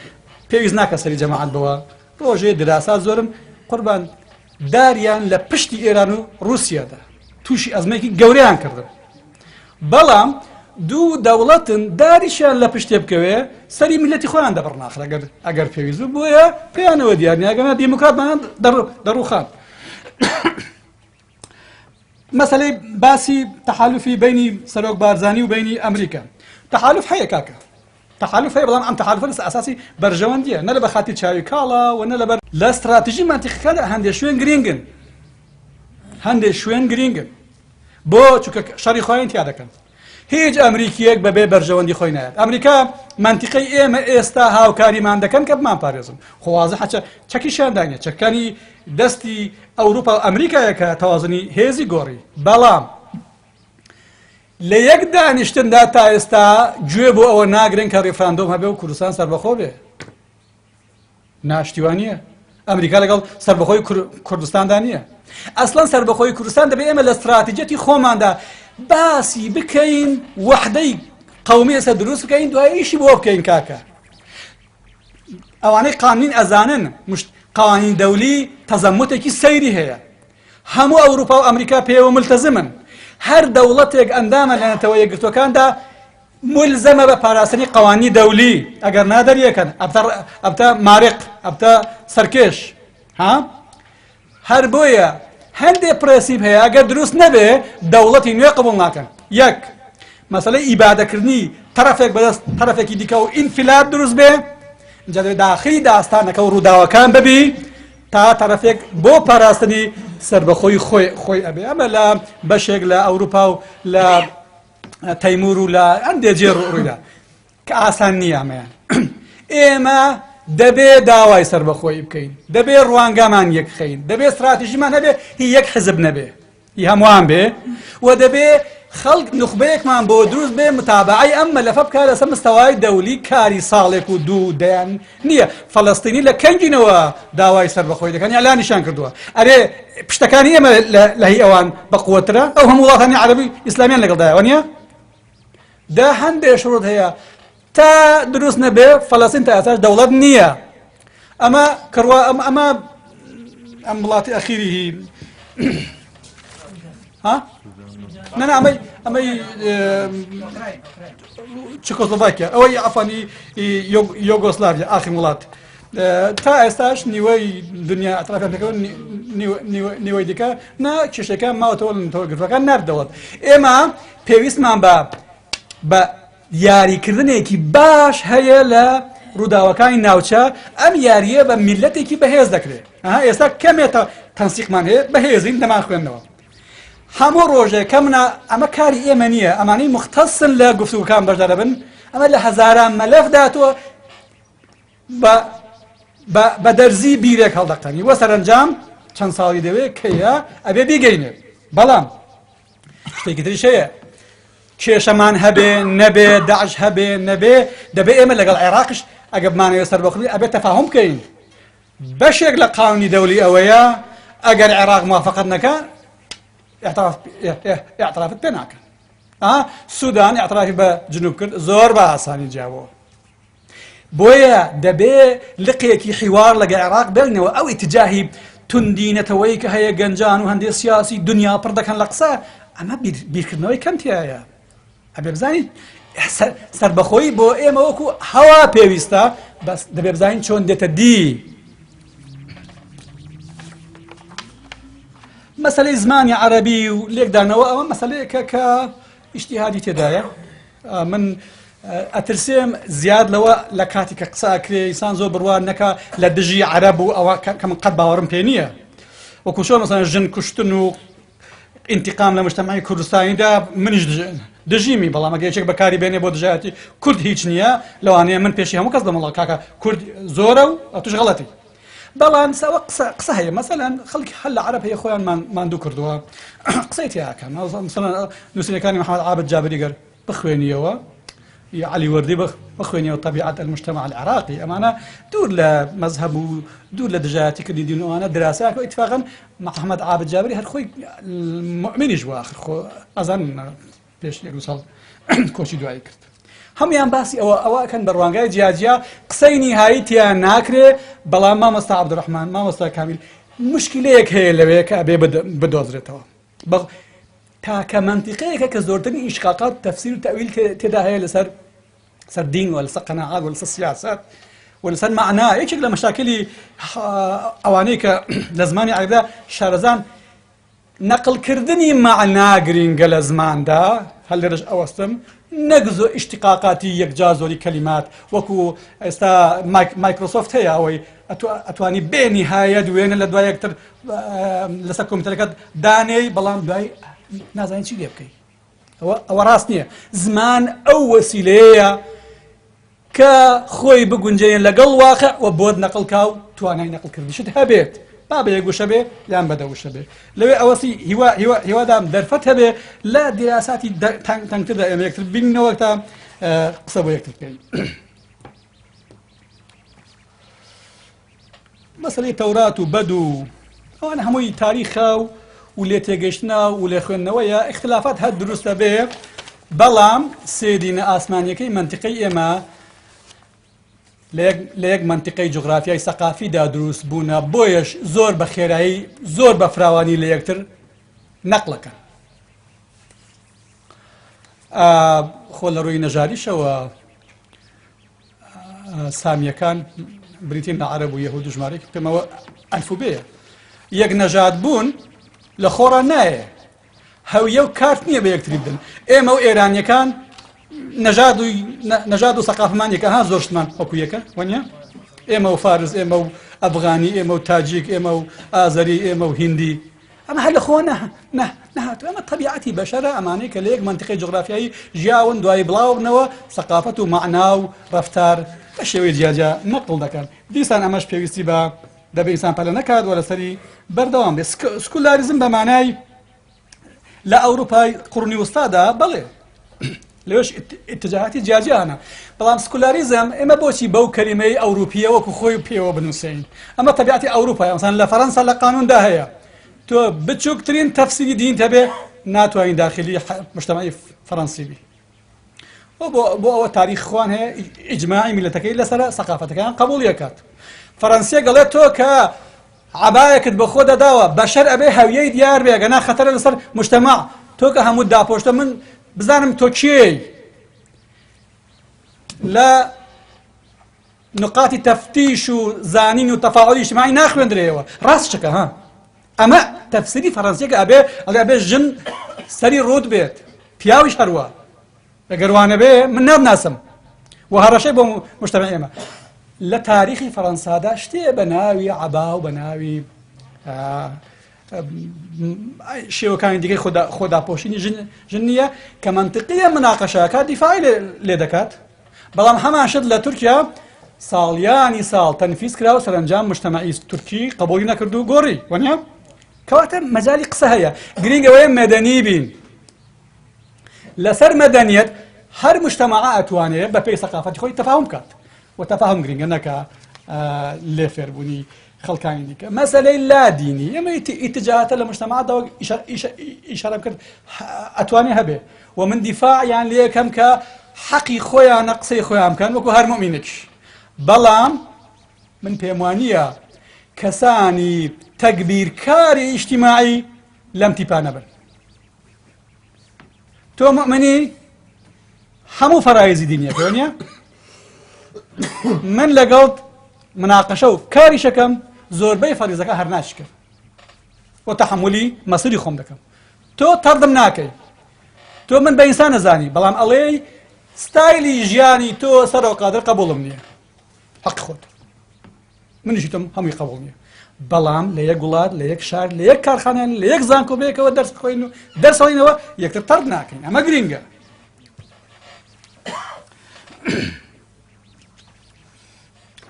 پێویست ناکە سەری جەماعەت بەوە، ڕۆژێ دراسا زۆرن قوربان داریان لە پشتی ئێران و رووسیادا تووشی ئەزمەیەکی گەورەیان کردن. بەڵام دوو دەوڵەتن داریشیان لە پشتێ بکەوێ سەری میلەتی خۆیان دەبڕناخر ئەگەر پێویست بوو. بۆیە پێیانەوە دیارنیاگەنە دیموکراتمان دەڕووخان. مەسەلەی باسی تەحالوفی بینی سەرۆک بارزانی و بینی ئەمریکا. تەحالوف هەیە کاکە، تەحالوف هەیە، بەڵام ئەم تەحالوفە لەسەر ئاساسی بەرژەوەندیە، نە لە بەخاتی چاوی کاڵە و نە لەبەر لە استراتیژی مانتیقیەکاندا هەندێک شوێن گرنگن، هەندێک شوێن گرنگن بۆ چونکە شەڕی خۆیان تیا دەکەن. هیچ ئەمریکیەک بەبێ بەرژەوەندی خۆی نایەت. ئەمریکا منتیقەی ئێمە ئێستا هاوکاریمان دەکەن کە بمان پارێزم. خۆ واضح چەکیشیان دانیە، چەکانی دەستی ئەوروپا و ئەمریکایە کە تەوازنی هێزی گۆڕی. بەڵام لە یەک دانیشتندا تا ئێستا گوێ بۆ ئەوە ناگرن کە ڕێفراندۆم هەبێ و کوردستان سەربەخۆ بێ. ناشتیوانیە. ئەمریکا لەگەڵ سەربەخۆی کوردستاندا نییە. ئەسڵەن سەربەخۆی کوردستان دەبێ ئێمە لە استراتیجەتی خۆماندا باسی بکەین، وەحدەی قەومی ئێستا دروست بکەین، دوای ئیشی بۆ بکەین کاکە. ئەوانەی قانین ئەزانن قوانین دەولی تەزەموتێکی سەیری هەیە. هەموو ئەوروپا و ئەمریکا پێوە ملتەزمن. هەر دەوڵەتێک ئەندامە لە نەتەوە یەکگرتوەکاندا ملزەمە بە پاراستنی قوانینی دەولی. ئەگەر نادەریەکەن ئەبتە مارق، ئەبتە سەرکێش. هەر بۆیە هەندێک پرەنسیپ هەیە ئەگەر دروست نەبێ دەوڵەتی نوێ قبوڵ ناکەن. یەک مەسەلەی ئیبادەکردنی تەرەفێک بەدەست تەرەفێکی دیکە و ئینفیلات دروست بێ، اینجا داخلی داستانەکە و ڕووداوەکان ببی تا تەرەفێک بۆ پاراستنی سەربەخۆی خۆی ئەبێ. ئەمە لە بەشێک لە ئەوروپا و لە تەیمور و لە هەندێک جێ ڕوویدا کە ئاسان نییە ئەمەیان. ئێمە دەبێ داوای سەربەخۆی بکەین، دەبێ ڕوانگامان یەک خەین، دەبێ استراتیژیمان هەبێ هی یەک حزب نەبێ، هی هەمووان بێ، و دەبێ خەڵک نخبەیەکمان بۆ دروست بێ متابعی ئەم مەلەفە بکات لەسەر مستەوای دەولی. کاری ساڵێک و دوو دەیان نییە. فەڵەستینی لە کەنجینەوە داوای سەربەخۆی دەکەن، یا لانیشان کردووە. ئەرێ پشتەکانی ئێمە لە هی ئەوان بەقووەترە. ئەو هەموو وڵاتانی عەرەبی ئیسلامیان لەگەڵدایەوە نییە. دا هەندێک شروط هەیە تا دروست نەبێ فەڵەستین تا ئێستاش دەوڵەت نییە. ئەمە کڕوا ئەم وڵاتی ئەخیری نەنا ئەمەی چکۆسلۆڤاکیا، ئەوەی ئەفانی یۆگۆسلاڤیا ئاخرین وڵات تا ئێستاش نیوەی دنیا ئەترافیان پێکەوە نیوەی دیکە نا کێشەکان ماوەتەوە لە گرتوەکان نەردەوڵەت. ئێمە پێویستمان بە یاریکردنێکی باش هەیە لە ڕووداوەکانی ناوچە. ئەم یاریە بە میلەتێکی بەهێز دەکرێت. ئێستا کەمێتە تەنسیقمان هەیە بەهێزین دەمان خوێندنەوە. هەموو ڕۆژێک کە منە ئەمە کاری ئێمە نییە، ئەمانەی مختصن لە گفتوگوکان بەشدار بن. ئەمە لە هەزاران مەلەف داتوە بە دەرزی بیرێک هەڵدەقەنی وە سەرنجام چەند ساڵی دەوێت کەیە ئەبێ بیگەینێت بەڵام شتێکی تریش هەیە کێشەمان هەبێ نەبێ داعش هەبێ نەبێ دەبێ ئێمە لەگەڵ عێراقش ئەگە بمانەوێت سەربەخوی ئەبێ تەفاهم بکەین بەشێک لە قانونی دەولی ئەوەیە ئەگەر عێراق موافقەت نەکە اعترافت پێ ناکەن سوودان اعترافی بە جنوب کرد زۆر بە ئاسانی جیاوەوە بۆیە دەبێ لقێکی حیوار لەگە عێراق بێنەوە ئەو ئیتجاهی توندینەتەوەی کە هەیە گەنجان و هەندێک سیاسی دنیا پڕ دەکەن لە قسە ئەمە بیرکردنەوەی کەم تایە ئەبێ بزانیت سەربەخۆی بۆ ئێمە وەکو هەوا پێویستە بەس دەبێ بزانین چۆن دێتە دی مەسەلەی زمانی عەرەبی و لێکدانەوە ئەوە مەسەلەیەکە کە ئیجتیهادی تێدایە من ئەترسێم زیاد لەوە لە کاتی کە قسەکرێ ئینسان زۆر بڕوان نەکە لە دژی عەرەب و ئەوە کە من قەت باوەڕم پێ نییە وەکو شۆ مەسەڵەن ژن کوشتن و ئینتیقام لە مجتەمەعی کوردستانیدا منیش دژیمی بەڵام ئەگە یەکێک بەکاری بێنێ بۆ دژایەتی کورد هیچ نییە لەوانەیە من پێشی هەموو کەس دەمەڵە کاکە کورد زۆرە و توش غەڵەتی بەڵام ئەوە قسە هەیە مەسەلەن خەڵکی هەل لە عەرەب هەیە خۆیان ماندوو کردووە قسەی تیاکەن مەسەلەن نووسینەکانی محەممەد عابد جابری گەر بخوێنیەوە علي وردي بخويني وطبيعة المجتمع العراقي أمانة دور لمذهب ودور لدجاتي كل دين وأنا دراسات واتفاقا مع محمد عابد جابري هالخوي مؤمن جوا آخر خو أظن بيش يوصل كوشي دعاء كرت هم يان باسي أو كان بروانجاي جاجيا قصيني هاي تيا ناكري بلا ما مستع عبد الرحمن ما مستع كامل مشكلة هي اللي بيك أبي بدوزرتها تا كمنطقية كزورتني إشقاقات تفسير وتأويل تدا هي لسر دين ولا سر قناعات ولا سر سياسات ولا سر معناه إيش كلا مشاكلي أوانيك لزماني عقدا شارزان نقل كردني معناه جرينج لزمان دا هل رج أوستم نجزو اشتقاقاتي يكجازو لكلمات وكو استا مايكروسوفت هي أوي أتواني بنهاية دوين لدواي أكتر لسكم تلقت داني بلان دواي نازانین چی لێ بکەی ئەوە ڕاست نییە زمان ئەو وەسیلەیە کە خۆی بگونجێن لەگەڵ واقع و بۆت نەقڵکا و توانای نەقڵکردنیشت هەبێت با بە یەکگوشە بێ یان بەدەوشە بێ لەوێ ئەوەسی هیوادام دەرفەت هەبێ لە دیراساتی تەنگتردا ئێمە یەکتر بینینەوە تا قسە بۆ یەکتر بکەین مەسەلەی تەورات و بەد و ئەوانە هەمووی تاریخە و ولێ تێگەشتنا و لێ خوێندنەوەیە اختلافات هەر دروستە بێ بەڵام سێدینە ئاسمانیەکەی منتیقەی ئێمە لە یەک منتیقەی جوغرافیای سەقافیدا دروست بوونە بۆیەش زۆر بە خێرایی زۆر بە فراوانی لە یەکتر نەقڵەکەن خۆ لە ڕووی نەژاریشەوە سامیەکان بریتین لە عەرەب و یەهود و ژمارەیەکی پێمەوە ئەلفوبێیە یەک نەژاد بوون لە خۆڕان نایە هەویە و کارت نییە بە یەکتری بدن ئێمە و ئێرانیەکان نەژاد و سەقافمان یەکە ها زۆر شتمان وەکو یەکە وەنیە ئێمە و فارس ئێمە و ئەفغانی ئێمە و تاجیک ئێمە و ئازەری ئێمە و هیندی ئەمە هەر لە خۆ نەهاتوو ئەمە طبیعەتی بەشەرە ئەمانەی کە لە یەک منتیقەی جوغرافیایی ژیاون دوای بڵاوبنەوە سەقافەت و مەعنا و ڕەفتار بە شێوەی جیاجا نەقڵ دەکەن دیسان ئەمەش پێویستی بە دەبێ ئینسان پەلە نەکات وە لەسەری بەردەوام بێ سکولاریزم بە مانای لە ئەوروپای قڕنی وستادا بەڵێ لەوێش ئتجاهاتی جیاجیانە بەڵام سکولاریزم ئێمە بۆچی بەو کەلیمەی ئەوروپیە وەکو خۆی پێوە بنووسین ئەمە تەبیعەتی ئەوروپای ئەمسان لە فەرەنسا لە قانوندا هەیە تۆ بچووکترین تەفسیری دین هەبێ ناتوانین داخلی مجتەمەعی فەرەنسی بی بۆ ئەوە تاریخ خوان هەیە ئیجماعی میلەتەکەی لەسەر سەقافەتەکان قبوڵ یەکات فەرەنسیە گەڵێت تۆ کە عبایەکت بە خۆ دەداوە بەشەر ئەبێ هەویەی دیار بێ گەنا خەتەرە لەسەر مجتەماع تۆ کە هەموو داپۆشتە من بزانم تۆ کێی لە نقاتی تەفتیش و زانین و تەفاعلی اجتماعی ناخوێندرێەوە ڕاست چکە ها ئەمە تەفسیری فەرەنسیەکە ئەبێ ژن سەری ڕوود بێت پیاویش هەروە ئەگەر بێ من نابناسم و هەڕەشەی بۆ مجتەمەعی ئێمە لە تاریخی فەرەنسادا شتێ بە ناوی عەبا و بە ناوی شێوەکانی دیکەی خۆداپۆشینی ژن نییە کە منتیقیە مناقەشەکە دیفاعی لێ دەکات بەڵام هەمان شت لە تورکیا ساڵیانی ساڵ تەنفیز کرا و سەرنجام مجتەمەعی تورکی قبولی نەکرد و گۆڕی وەنیا کەواتە مەجالی قسە هەیە گرنگەوەیە مەدەنی بین لەسەر مەدەنیەت هەر مجتەمەعە ئەتوانێت بە پێی سەقافەتی خۆی تەفاهم بکات و تەفاهم گرنگە نەکە لێ فێربوونی خەڵکانی دیکە مەسەلەی لا دینی ئەمە ئیتجاهاتە لە مجتەمەعەوە ئیشارە بکرد ئەتوانێ هەبێ و من دیفاعیان لێ یەکەم کە حەقی خۆیانە قسەی خۆیان بکەن وەکو هەر مومینێکیش بەڵام من پێم وانییە کەسانی تەکبیرکاری ئیجتیماعی لەم تیپانە بن تۆ مومنی هەموو فەرایزی دینیەکە وانییە من لەگەڵ مناقەشە و کاری شەکەم زۆربەی فەریزەکە هەر ناشکە و تەحملی مەسری خۆم دەکەم تۆ تەردم ناکەی تۆ من بە ئینسان نەزانی بەڵام ئەڵێی ستایلی ژیانی تۆ سەرەوە قادر قبوڵم نییە حەق خۆت منیشی تۆم هەمووی قبوڵ نییە بەڵام لە یەک وڵات لە یەک شار لە یەک کارخانیان لە یەک زانکۆبەیەکەوە دەرس بخۆین و دەرسەڵینەوە یەکتر تەرد ناکەین ئەمە گرینگە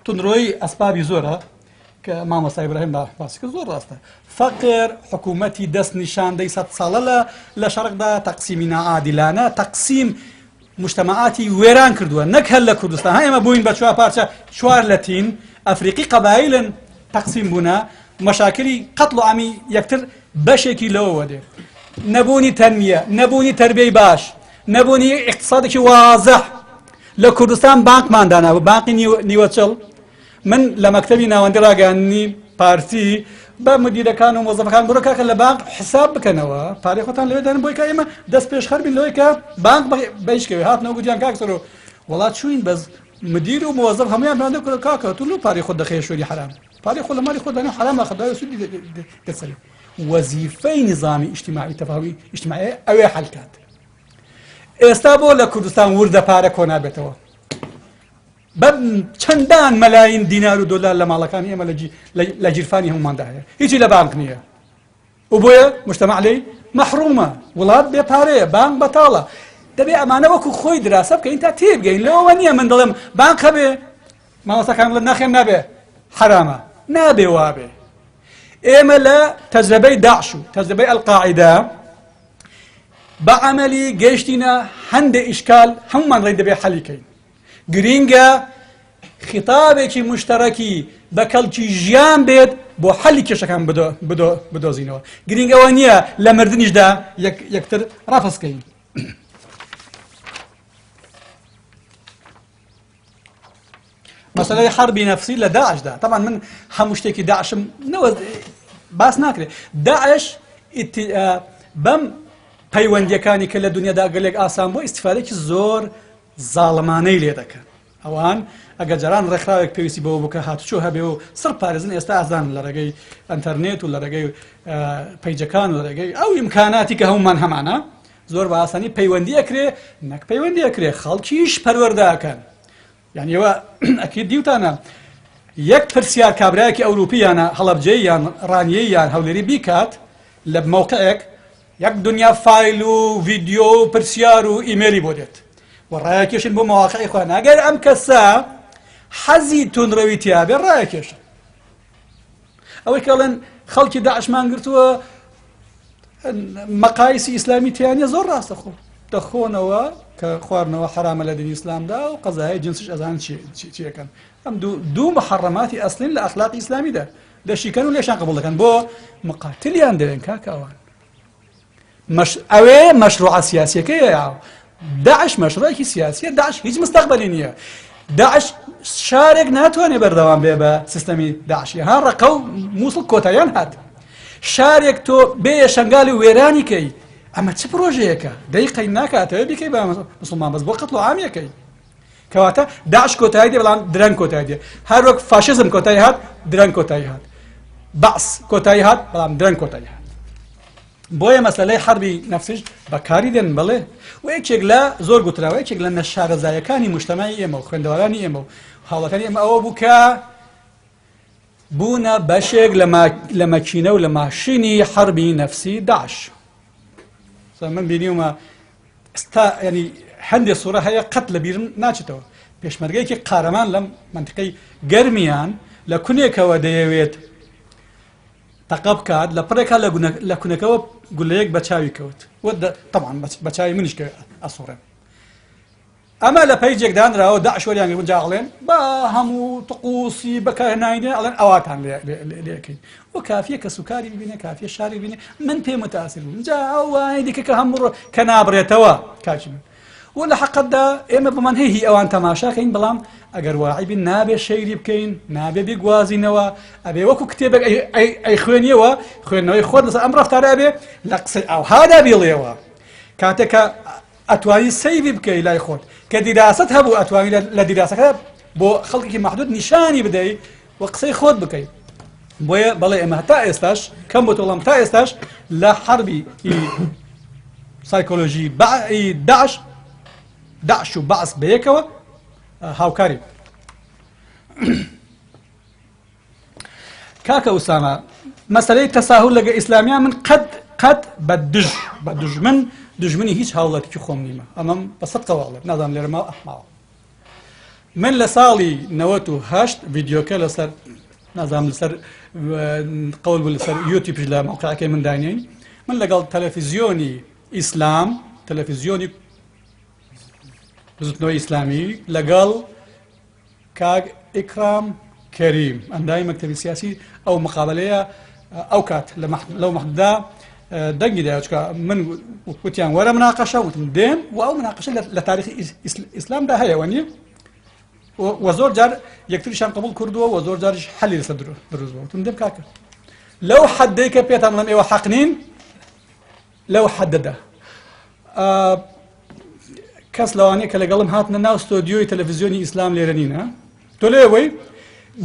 تونڕۆی ئەسبابی زۆرە کە مامۆستا ئیبراهیم باسی کرد زۆر ڕاستە فەقر حکوومەتی دەست نیشاندەی 100 ساڵە لە شەرقدا تەقسیمی نائادیلانە تەقسیم مجتەمەعاتی وێران کردووە نەک هەر لە کوردستان ها ئێمە بووین بە 4 پارچە 4 لە تین ئەفریقی قەبایلن تەقسیم بوونە مەشاکلی قەتڵ و عەمی یەکتر بەشێکی لەوەوە دێ نەبوونی تەنمیە نەبوونی تەربیەی باش نەبوونی اقتصادێکی وازەح لە کوردستان بانکمان داناوە بانقی نیوەچەڵ من لە مەکتەبی ناوەندی ڕاگەاندنی پارتی بە مدیرەکان و مۆزەفەکان بڕۆ کاکە لە بانک حساب بکەنەوە پارەی خۆتان لەوێ دەن بۆی کە ئێمە دەست پێشخەر بین لەوەی کە بانک بەیشکەوێ هاتنەوە گوتیان کاکسەر و وڵات چوین بەس مدیر و مۆزەف هەمویان بەیان دەکرد کاکە تو لەو پارەی خۆت دەخەیە شوێنی حرام پارەی خۆت لە ماڵی خۆت دەنێ حرام ئەخەدای سوودی دەسەری وەزیفەی نظامی ئیجتیماعی تەفاوی ئیجتیماعی ئەوێ حەل کات ئێستا بۆ لە کوردستان وردە پارە کۆ نابێتەوە بە چەندان مەلاین دینار و دۆلار لە ماڵەکانی ئێمە لە جیرفانی هەموماندا هەیە هیچی لە بانک نییە و بۆیە مجتەمەع لێی مەحرومە وڵات بێ پارەیە بانک بەتاڵە دەبێ ئەمانە وەکو خۆی دراسە بکەین تا تێبگەین لەوە نییە من دەڵێم بانک هەبێ مامۆستاکان بڵێن ناخێن نابێ حرامە نابێ وابێ ئێمە لە تەجربەی داعش و تەجربەی ئەلقاعیدا بە عەمەلی گەیشتینە هەندێک ئیشکال هەمومان ڕێی دەبێ حەلیکەین گرینگە خیتابێکی مشتەرەکی بە کەڵکی ژیان بێت بۆ حەلی کێشەکان بدۆزینەوە گرینگەوە نییە لە مردنیشدا یەکتر ڕافسکەین مەسەلەی حەربی نەفسی لە داعشدا طبعا من هەموو شتێکی داعشم باس ناکرێت داعش بەم پەیوەندیەکانی کە لە دنیادا گەلێک ئاسان بۆ ئیستیفادێکی زۆر زاڵمانەی لێ دەکەن ئەوان ئەگەر جاران ڕێکخراوێک پێویستی بەوە بکە هاتوچۆ هەبێ و سڕ پارێزن ئێستا ئازان لە ڕێگەی ئەنتەرنێت و لە ڕێگەی پەیجەکان و ڕێگەی ئەو ئیمکاناتی کە هەمومان هەمانە زۆر بە ئاسانی پەیوەندی ئەکرێ نەک پەیوەندی ئەکرێ خەڵکیش پەروەردەکەن یعنی ئەوە ئەکید دیوتانە یەک پرسیار کابرایەکی ئەوروپیانە هەڵەبجەی یان ڕانیەی یان هەولێری بیکات لە موقعێک یەک دنیا فایل و ڤیدیۆ و پرسیار و ئیمێلی بۆ دێت و ڕایەکێشن بۆ مەواقعی خۆیان ئەگەر ئەم کەسە حەزی تونڕەوی تیا بێ ڕایەکێشن ئەوەی کەڵێن خەڵکی داعشمان گرتووە مەقایسی ئیسلامی تیانە زۆر ڕاستە خۆ دەخۆنەوە کە خواردنەوە حرامە لە دینی ئیسلامدا و قەزایای جنسش ئەزان چیەکەن ئەم دوو محەڕەماتی ئەسلین لە ئەخلاقی ئیسلامیدا دەشیکەن و لێشان قبوڵ دەکەن بۆ مقاتلیان دەوێن کاکەوان ئەوێ مەشروع سیاسیەکەیە داعش مەشروعێکی سیاسیە داعش هیچ مستەقبەلی نییە داعش شارێک ناتوانێت بەردەوام بێ بە سیستەمی داعشی ها ڕەقە و مووسڵ کۆتاییان هات شارێک تۆ بێ شەنگالی وێرانی کەی ئەمە چ پرۆژەیەکە دەیقەی ناکاتەوە بیکەی بە مسلمان بەس بۆ قەتڵ و عامیەکەی کەواتە داعش کۆتایی دێ بەڵام درەنگ کۆتایی دێ هەر وەک فاشیزم کۆتایی هات درەنگ کۆتایی هات بەعس کۆتایی هات بەڵام درەنگ کۆتایی هات بۆیە مەسەلەی حەربی نەفسیش بەکاری دێن بڵێ و یەکێک لە زۆر گوتراوە یەکێک لە نەشارەزایەکانی مجتەمەعی ئێمە و خوێندەوارانی ئێمە و هاوڵاتیانی ئێمە ئەوە بوو کە بوونە بەشێک لە مەکینە و لە ماشینی حەربی نەفسی داعش من بینیومە ئێستا ینی هەندێک سوورە هەیە قەت لە بیرم ناچێتەوە پێشمەرگەیەکی قارەمان لەم منتیقەی گەرمیان لە کونێکەوە دەیەوێت تەقە بکات لە پڕێکا لە کونەکەەوە گولەیەک بە چاوی کەوت طبعا بە چاوی منیش کە ئەسوڕێن ئەمە لە پەیجێکدانراوە داعش وەریان گرت جاڵێن بە هەموو تقوسی بەکارهێناینێ ئەڵێن ئەواتان لێەکەین و کافیە کە سوکاری ببینێ کافیە شاری ببینێ من پێم متاسر بووم جا ئەووای دیکە کە هەموو کە نابڕێتەوە کاچی من و لە حەقەتدا ئێمە بمان هەیهی ئەوان تەماشاکەین بەڵام ئەگەر واعیبین نابێ شەیری بکەین نابێ بیگوازینەوە ئەبێ وەکو کتێبێک ئەی خوێنیەوە خوێندنەوەی خۆت لەسەر ئەم ڕەفتارە بێ لە قسەی ئەوهادا بێڵێەوە کاتێکە ئەتوانی سەیری بکەی لای خۆت کە دیراست هەبوو ئەتوانی لە دیراسەکە بۆ خەڵکی محدود نیشانی بدەیت و قسەی خۆت بکەیت بۆیە بەڵێ ئێمە تا ئێستاش کەم بۆ تۆڵام تا ئێستاش لە حربی سایکۆلۆژی داعش و بەعس بەیەکەوە هاوکاری کاکە ئوسامە مەسەلەی تەساهول لەگە ئیسلامیان من قەت بە دژمنی هیچ هاوڵاتێکی خۆم نیمە ئەمەم بە سەد قەواڵێ نازانم لێرە ماوە ئەحماوە من لە ساڵی 98 ڤیدیۆکە لەسەر نازانم لەسەر قەول بوو لەسەر یوتیوبش لە موقعەکەی من دانین من لەگەڵ تەلەڤیزیۆنی ئیسلام تەلەڤیزیۆنی بزوتنەوەی ئیسلامی لەگەڵ کاک ئیکرام کەریم ئەندامی مەکتەبی سیاسی ئەو مقابلەیە ئەو کات لەو مەحدودا دەنگی دایە چکە من وتیان وەرە مناقەشە وتم دێن و ئەو مناقەشە لە تاریخی ئیسلامدا هەیەوە نیە و زۆر جار یەکتریشان قبول کردووە و زۆر جاریش حەلی لەسەر دروست بووە وتم دێم کاکە لەو حەدەی کە پێتان بڵێم ئێوە حەق نین لەو حەدەدا کەس لەوانەیە کە لەگەڵم هاتنە ناو ستۆدیۆی تەلەڤیزیۆنی ئیسلام لێرە نینە تۆ لێوەی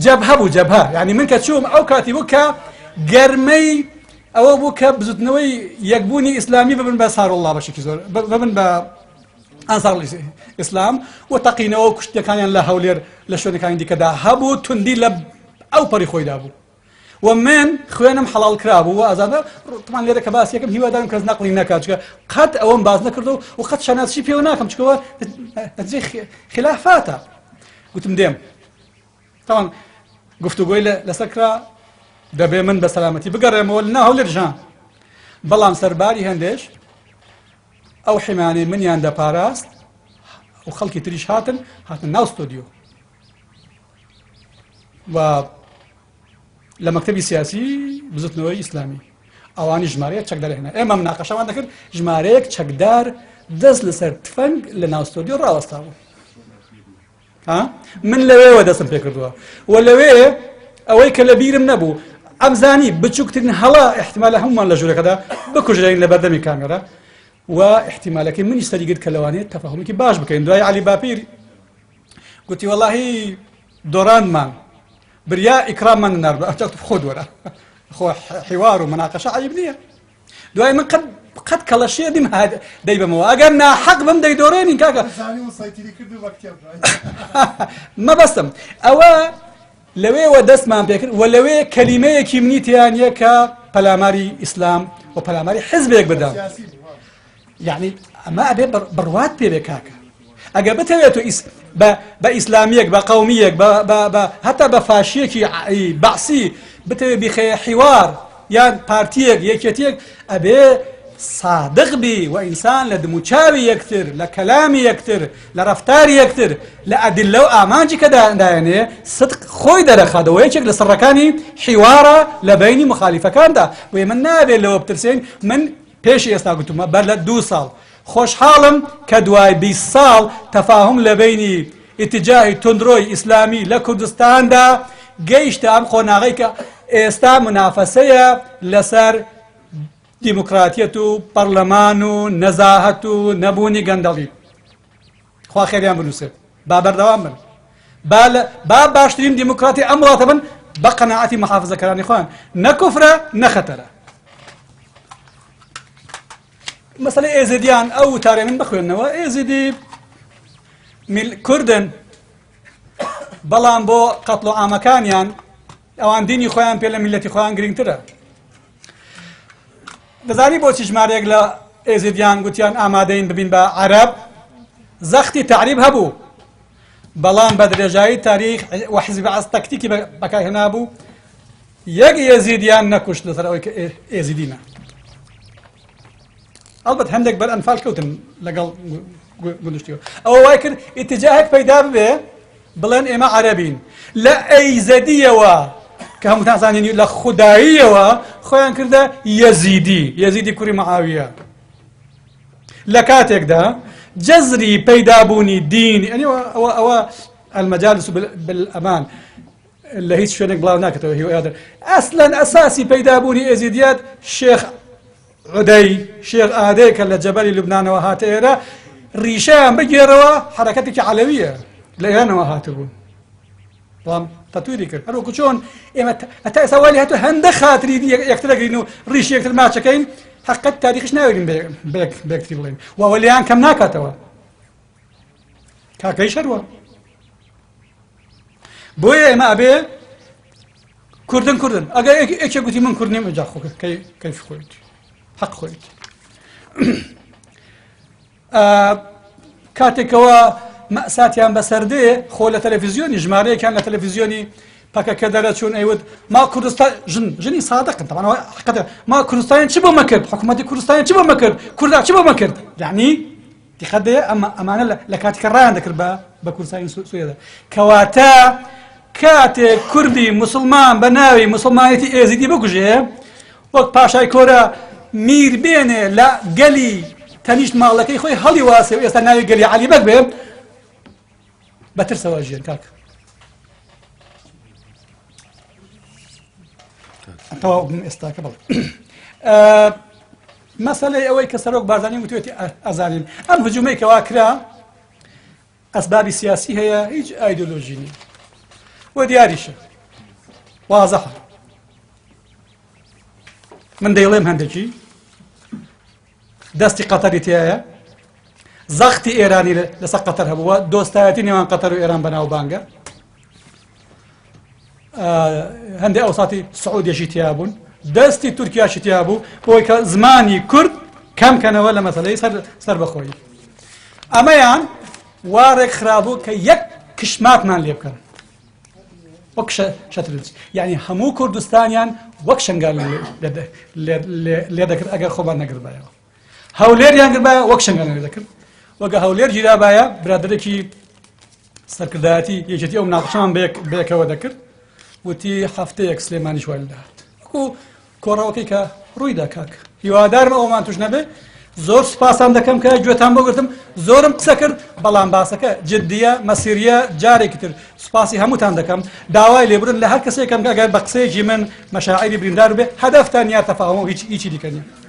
جەبهە بوو جەبهە یعنی من کە چووم ئەو کاتی بوو کە گەرمەی ئەوە بوو کە بزوتنەوەی یەکبوونی ئیسلامی ببن بە ساڕۆڵڵا بەشێکی زۆر ببن بە ئەنسار ئیسلام و تەقینەوە و کوشتەکانیان لە هەولێر لە شوێنەکانی دیکەدا هەبوو توندی لە ئەو پەڕی خۆیدا بوو و من خوێنم حەڵال کرابوو و ئازادە ڕوتمان لێرە کە باس یەکەم هیوادارم کەس نەقڵی نەکات چکە قەت ئەوەم باز نەکردو و قەت شانازشی پێوە ناکەم چکەوە نەتیجەی خلافاتە گوتم دێم تاوان گفتوگۆی لەسەر کرا دەبێ من بە سەلامەتی بگەڕێمەوە لە ناو هەولێر ژان بەڵام سەرباری هەندێش ئەو حیمانەی منیان دەپاراست و خەڵکی تریش هاتن ناو ستۆدیۆ و لە مەکتەبی سیاسی بزوتنەوەی ئیسلامی ئەوانی ژمارەیەک چەکدار هێنا ئێمە مناقەشەمان دەکرد ژمارەیەک چەکدار دەست لەسەر تفەنگ لە ناو ستۆدیۆ ڕاوەستا بوو من لەوێوە دەستم پێ کردووە و لەوێ ئەوەی کە لە بیرم نەبوو ئەمزانی بچووکترین هەڵا احتیمالە هەمومان لە ژوورەکەدا بکوژرین لە بەردەمی کامێرە و احتیمالەکەی منیش سەریگرت کە لەوانێت تەفاهمێکی باش بکەین دوای عەلی باپیر گوتی وەڵاهی دۆڕانمان بریا ئیکراممان نەنار ئەچەت خۆ دووەرە خۆ حیوار و مناقەشە عەیب نییە دوای من قەت کەڵەشێ دیم دەیبەمەوە ئەگەر ناحەق بم دەیدۆڕێنین کاکە مەبەستم ئەوە لەوێوە دەستمان پێکرد و لەوێ کەلیمەیەکی منیتیانە کە پەلاماری ئیسلام و پەلاماری حزبێک بدەم یعنی ئەمە ئەبێ بڕوات پێبێ کاکە ئەگەر بتەوێت بە ئیسلامیەک بە قەومیەک هەتا بە فاشیەکی بەعسی بتەوێت بیخەیە حیوار یان پارتیەک یەکێتیەک ئەبێ صادق بی و ئینسان لە دموچاوی یەکتر لە کەلامی یەکتر لە ڕەفتاری یەکتر لە ئەدلە و ئامانجی کە دایەنێ صدق خۆی دەرەخاتەوە یەکێک لە سەرەکانی حیوارە لە بینی مخالیفەکاندا و من نابێت لەوە بترسێن من پێشی ئێستا گوتومە بەر لە 2 ساڵ خۆشحاڵم کە دوای 20 ساڵ تەفاهم لە بینی ئیتیجاهی تندرۆی ئیسلامی لە کوردستاندا گەیشتە ئەم خۆناغی کە ئێستا منافەسەیە لەسەر دیموکراتیەت و پەرلەمان و نەزاهەت و نەبوونی گەندەڵی خوا خێریان بنووسێت با بەردەوام بن با باشترین دیموکراتی ئەم وڵاتە بن بە قەناعەتی مەحافزەکەرانی خۆیان نەکوفرە نەخەتەرە مەسەلەی ئێزیدیان ئەو وتارێ من بخوێنەوە ئێزیدی کوردن بەڵام بۆ قەتڵ و عامەکانیان ئەوان دینی خۆیان پێ لە میلەتی خۆیان گرنگترە دەزانی بۆچی ژمارەیەک لە ئێزیدیان گوتیان ئامادەین ببین بە عەرەب زەختی تعریب هەبوو بەڵام بە درێژایی تاریخ وحزب عەز تەکتیکی بەکارهێنا بوو یەک ئێزیدیان نەکوشت لەسەر ئەوەی کە ئێزیدینە. ئەڵبەت هەندێک بەر ئەنفال کەوتن لەگەڵ گوندشتیەوە. ئەوە وای کرد ئیتجاهێک پەیدا ببێ بڵێن ئێمە عەرەبین لە ئەیزەدیەوە کە هەمووتان زانین لە خوداییەوە خۆیان کردە یەزیدی کوڕی مەعاویە. لە کاتێکدا جەزری پەیدابوونی دین ئەوە المەجالس بالئەمان لە هیچ شوێنێک بڵاو ناکەتەوە هیوادە ئەسلەن ئەساسی پەیدابوونی ئێزیدیات شێخ عودەی شێخ ئادەی کە لە جەبەلی لوبنانەوە هاتە ئێرە ڕیشەیان بگێڕەوە حرەکەتێکی عەلەویە لە ئێرانەوە هاتبوون. بەڵام تەتویری کرد هەروەکو چۆن ئێمە هەتا ئێستا وای هاتووە هەندە خاتری یەکتر ئەگرین و ڕیشی یەکتر ماچەکەین حقیقەت تاریخیش ناوێرین بەیەکتری بڵێن وەوەلیان کەم ناکاتەوە کاکەی شەروە. بۆیە ئێمە ئەبێ کوردن ئەگەر ئێکێ گوتی من کورد نیم ئەجا خۆکە کەیف خۆیت حەق خۆیت. کاتێکەوە مەساتیان بەسەردێ خۆ لە تەلەڤیزیۆنی ژمارەیەکیان لە تەلەڤیزیۆنی پەکەکە دەرەچوون ئەیوت ما کوردستان ژنی سادقن طبعا حقیقەتە ما کوردستان چی بۆ مەکرد حکوومەتی کوردستان چی بۆ مەکرد کوردا چی بۆ مەکرد یعنی دیقەدێ ئەمانە لە کاتێکە ڕایان دەکرد بە کوردستانی سوێدە کەواتە کاتێک کوردی مسلمان بە ناوی مسلمانێتی ئێزیدی بکوژێ وەک پاشای کۆرە میر بێنێ لە گەلی تەنیشت ماڵەکەی خۆی هەڵی واسێ و ئێستا ناوی گەلی عەلی بەک بێ بەترسەوە ژێن کاکە تەواو ئێستاکە بڵێ مەسەلەی ئەوەی کە سەرۆک بارزانانی وتوێتی ئەزانین ئەم هجوومەی کەوا کرا ئەسبابی سیاسی هەیە هیچ ئایدۆلۆژی نیە و دیاریشە وازەحە. من دەیڵێم هەندێکی دەستی قەتەری تایە زەختی ئێرانی لەسەر قەتەر هەبووە دۆستایەتی نێوان قەتەر و ئێران بەناوبانگە هەندێک ئەوساتی سعودیەشی تیا بوون دەستی تورکیاشی تیا بوو بۆی کە زمانی کورد کەمکەنەوە لە مەسەلەی سەر بەخۆیی. ئەمەیان وارێک خرابوو کە یەک کشماتمان لێ بکەن وەک شەترنج یعنی هەموو کوردستانیان وەک شنگال لێ دەکرد ئەگەر خۆبان نەگربایەوە هەولێریان گربایە وەک شنگال لێ دەکرد وەگە هەولێر گیرابایە برادەرێکی سەرکردایەتی یەکێتی ئەو مناقەشەمان بەیەکەوە دەکرد وتی هەفتەیەک سلێمانیش وای لەداهات وەکو کۆڕەوەکەی کە ڕوویدا کاکە هیوادارم ئەومان توش نەبێ. زۆر سپاسان دەکەم کە گوێتان بۆ گرتم زۆرم قسە کرد بەڵام باسەکە جددیە مەسیریە جارێکی تر سوپاسی هەمووتان دەکەم داوای لێبرن لە هەر کەسێکم کە ئەگەر بە قسەیەکی من مەشاعری بریندار بێ هەدەفتان یا تەفاهم و هیچی دیکە نییە.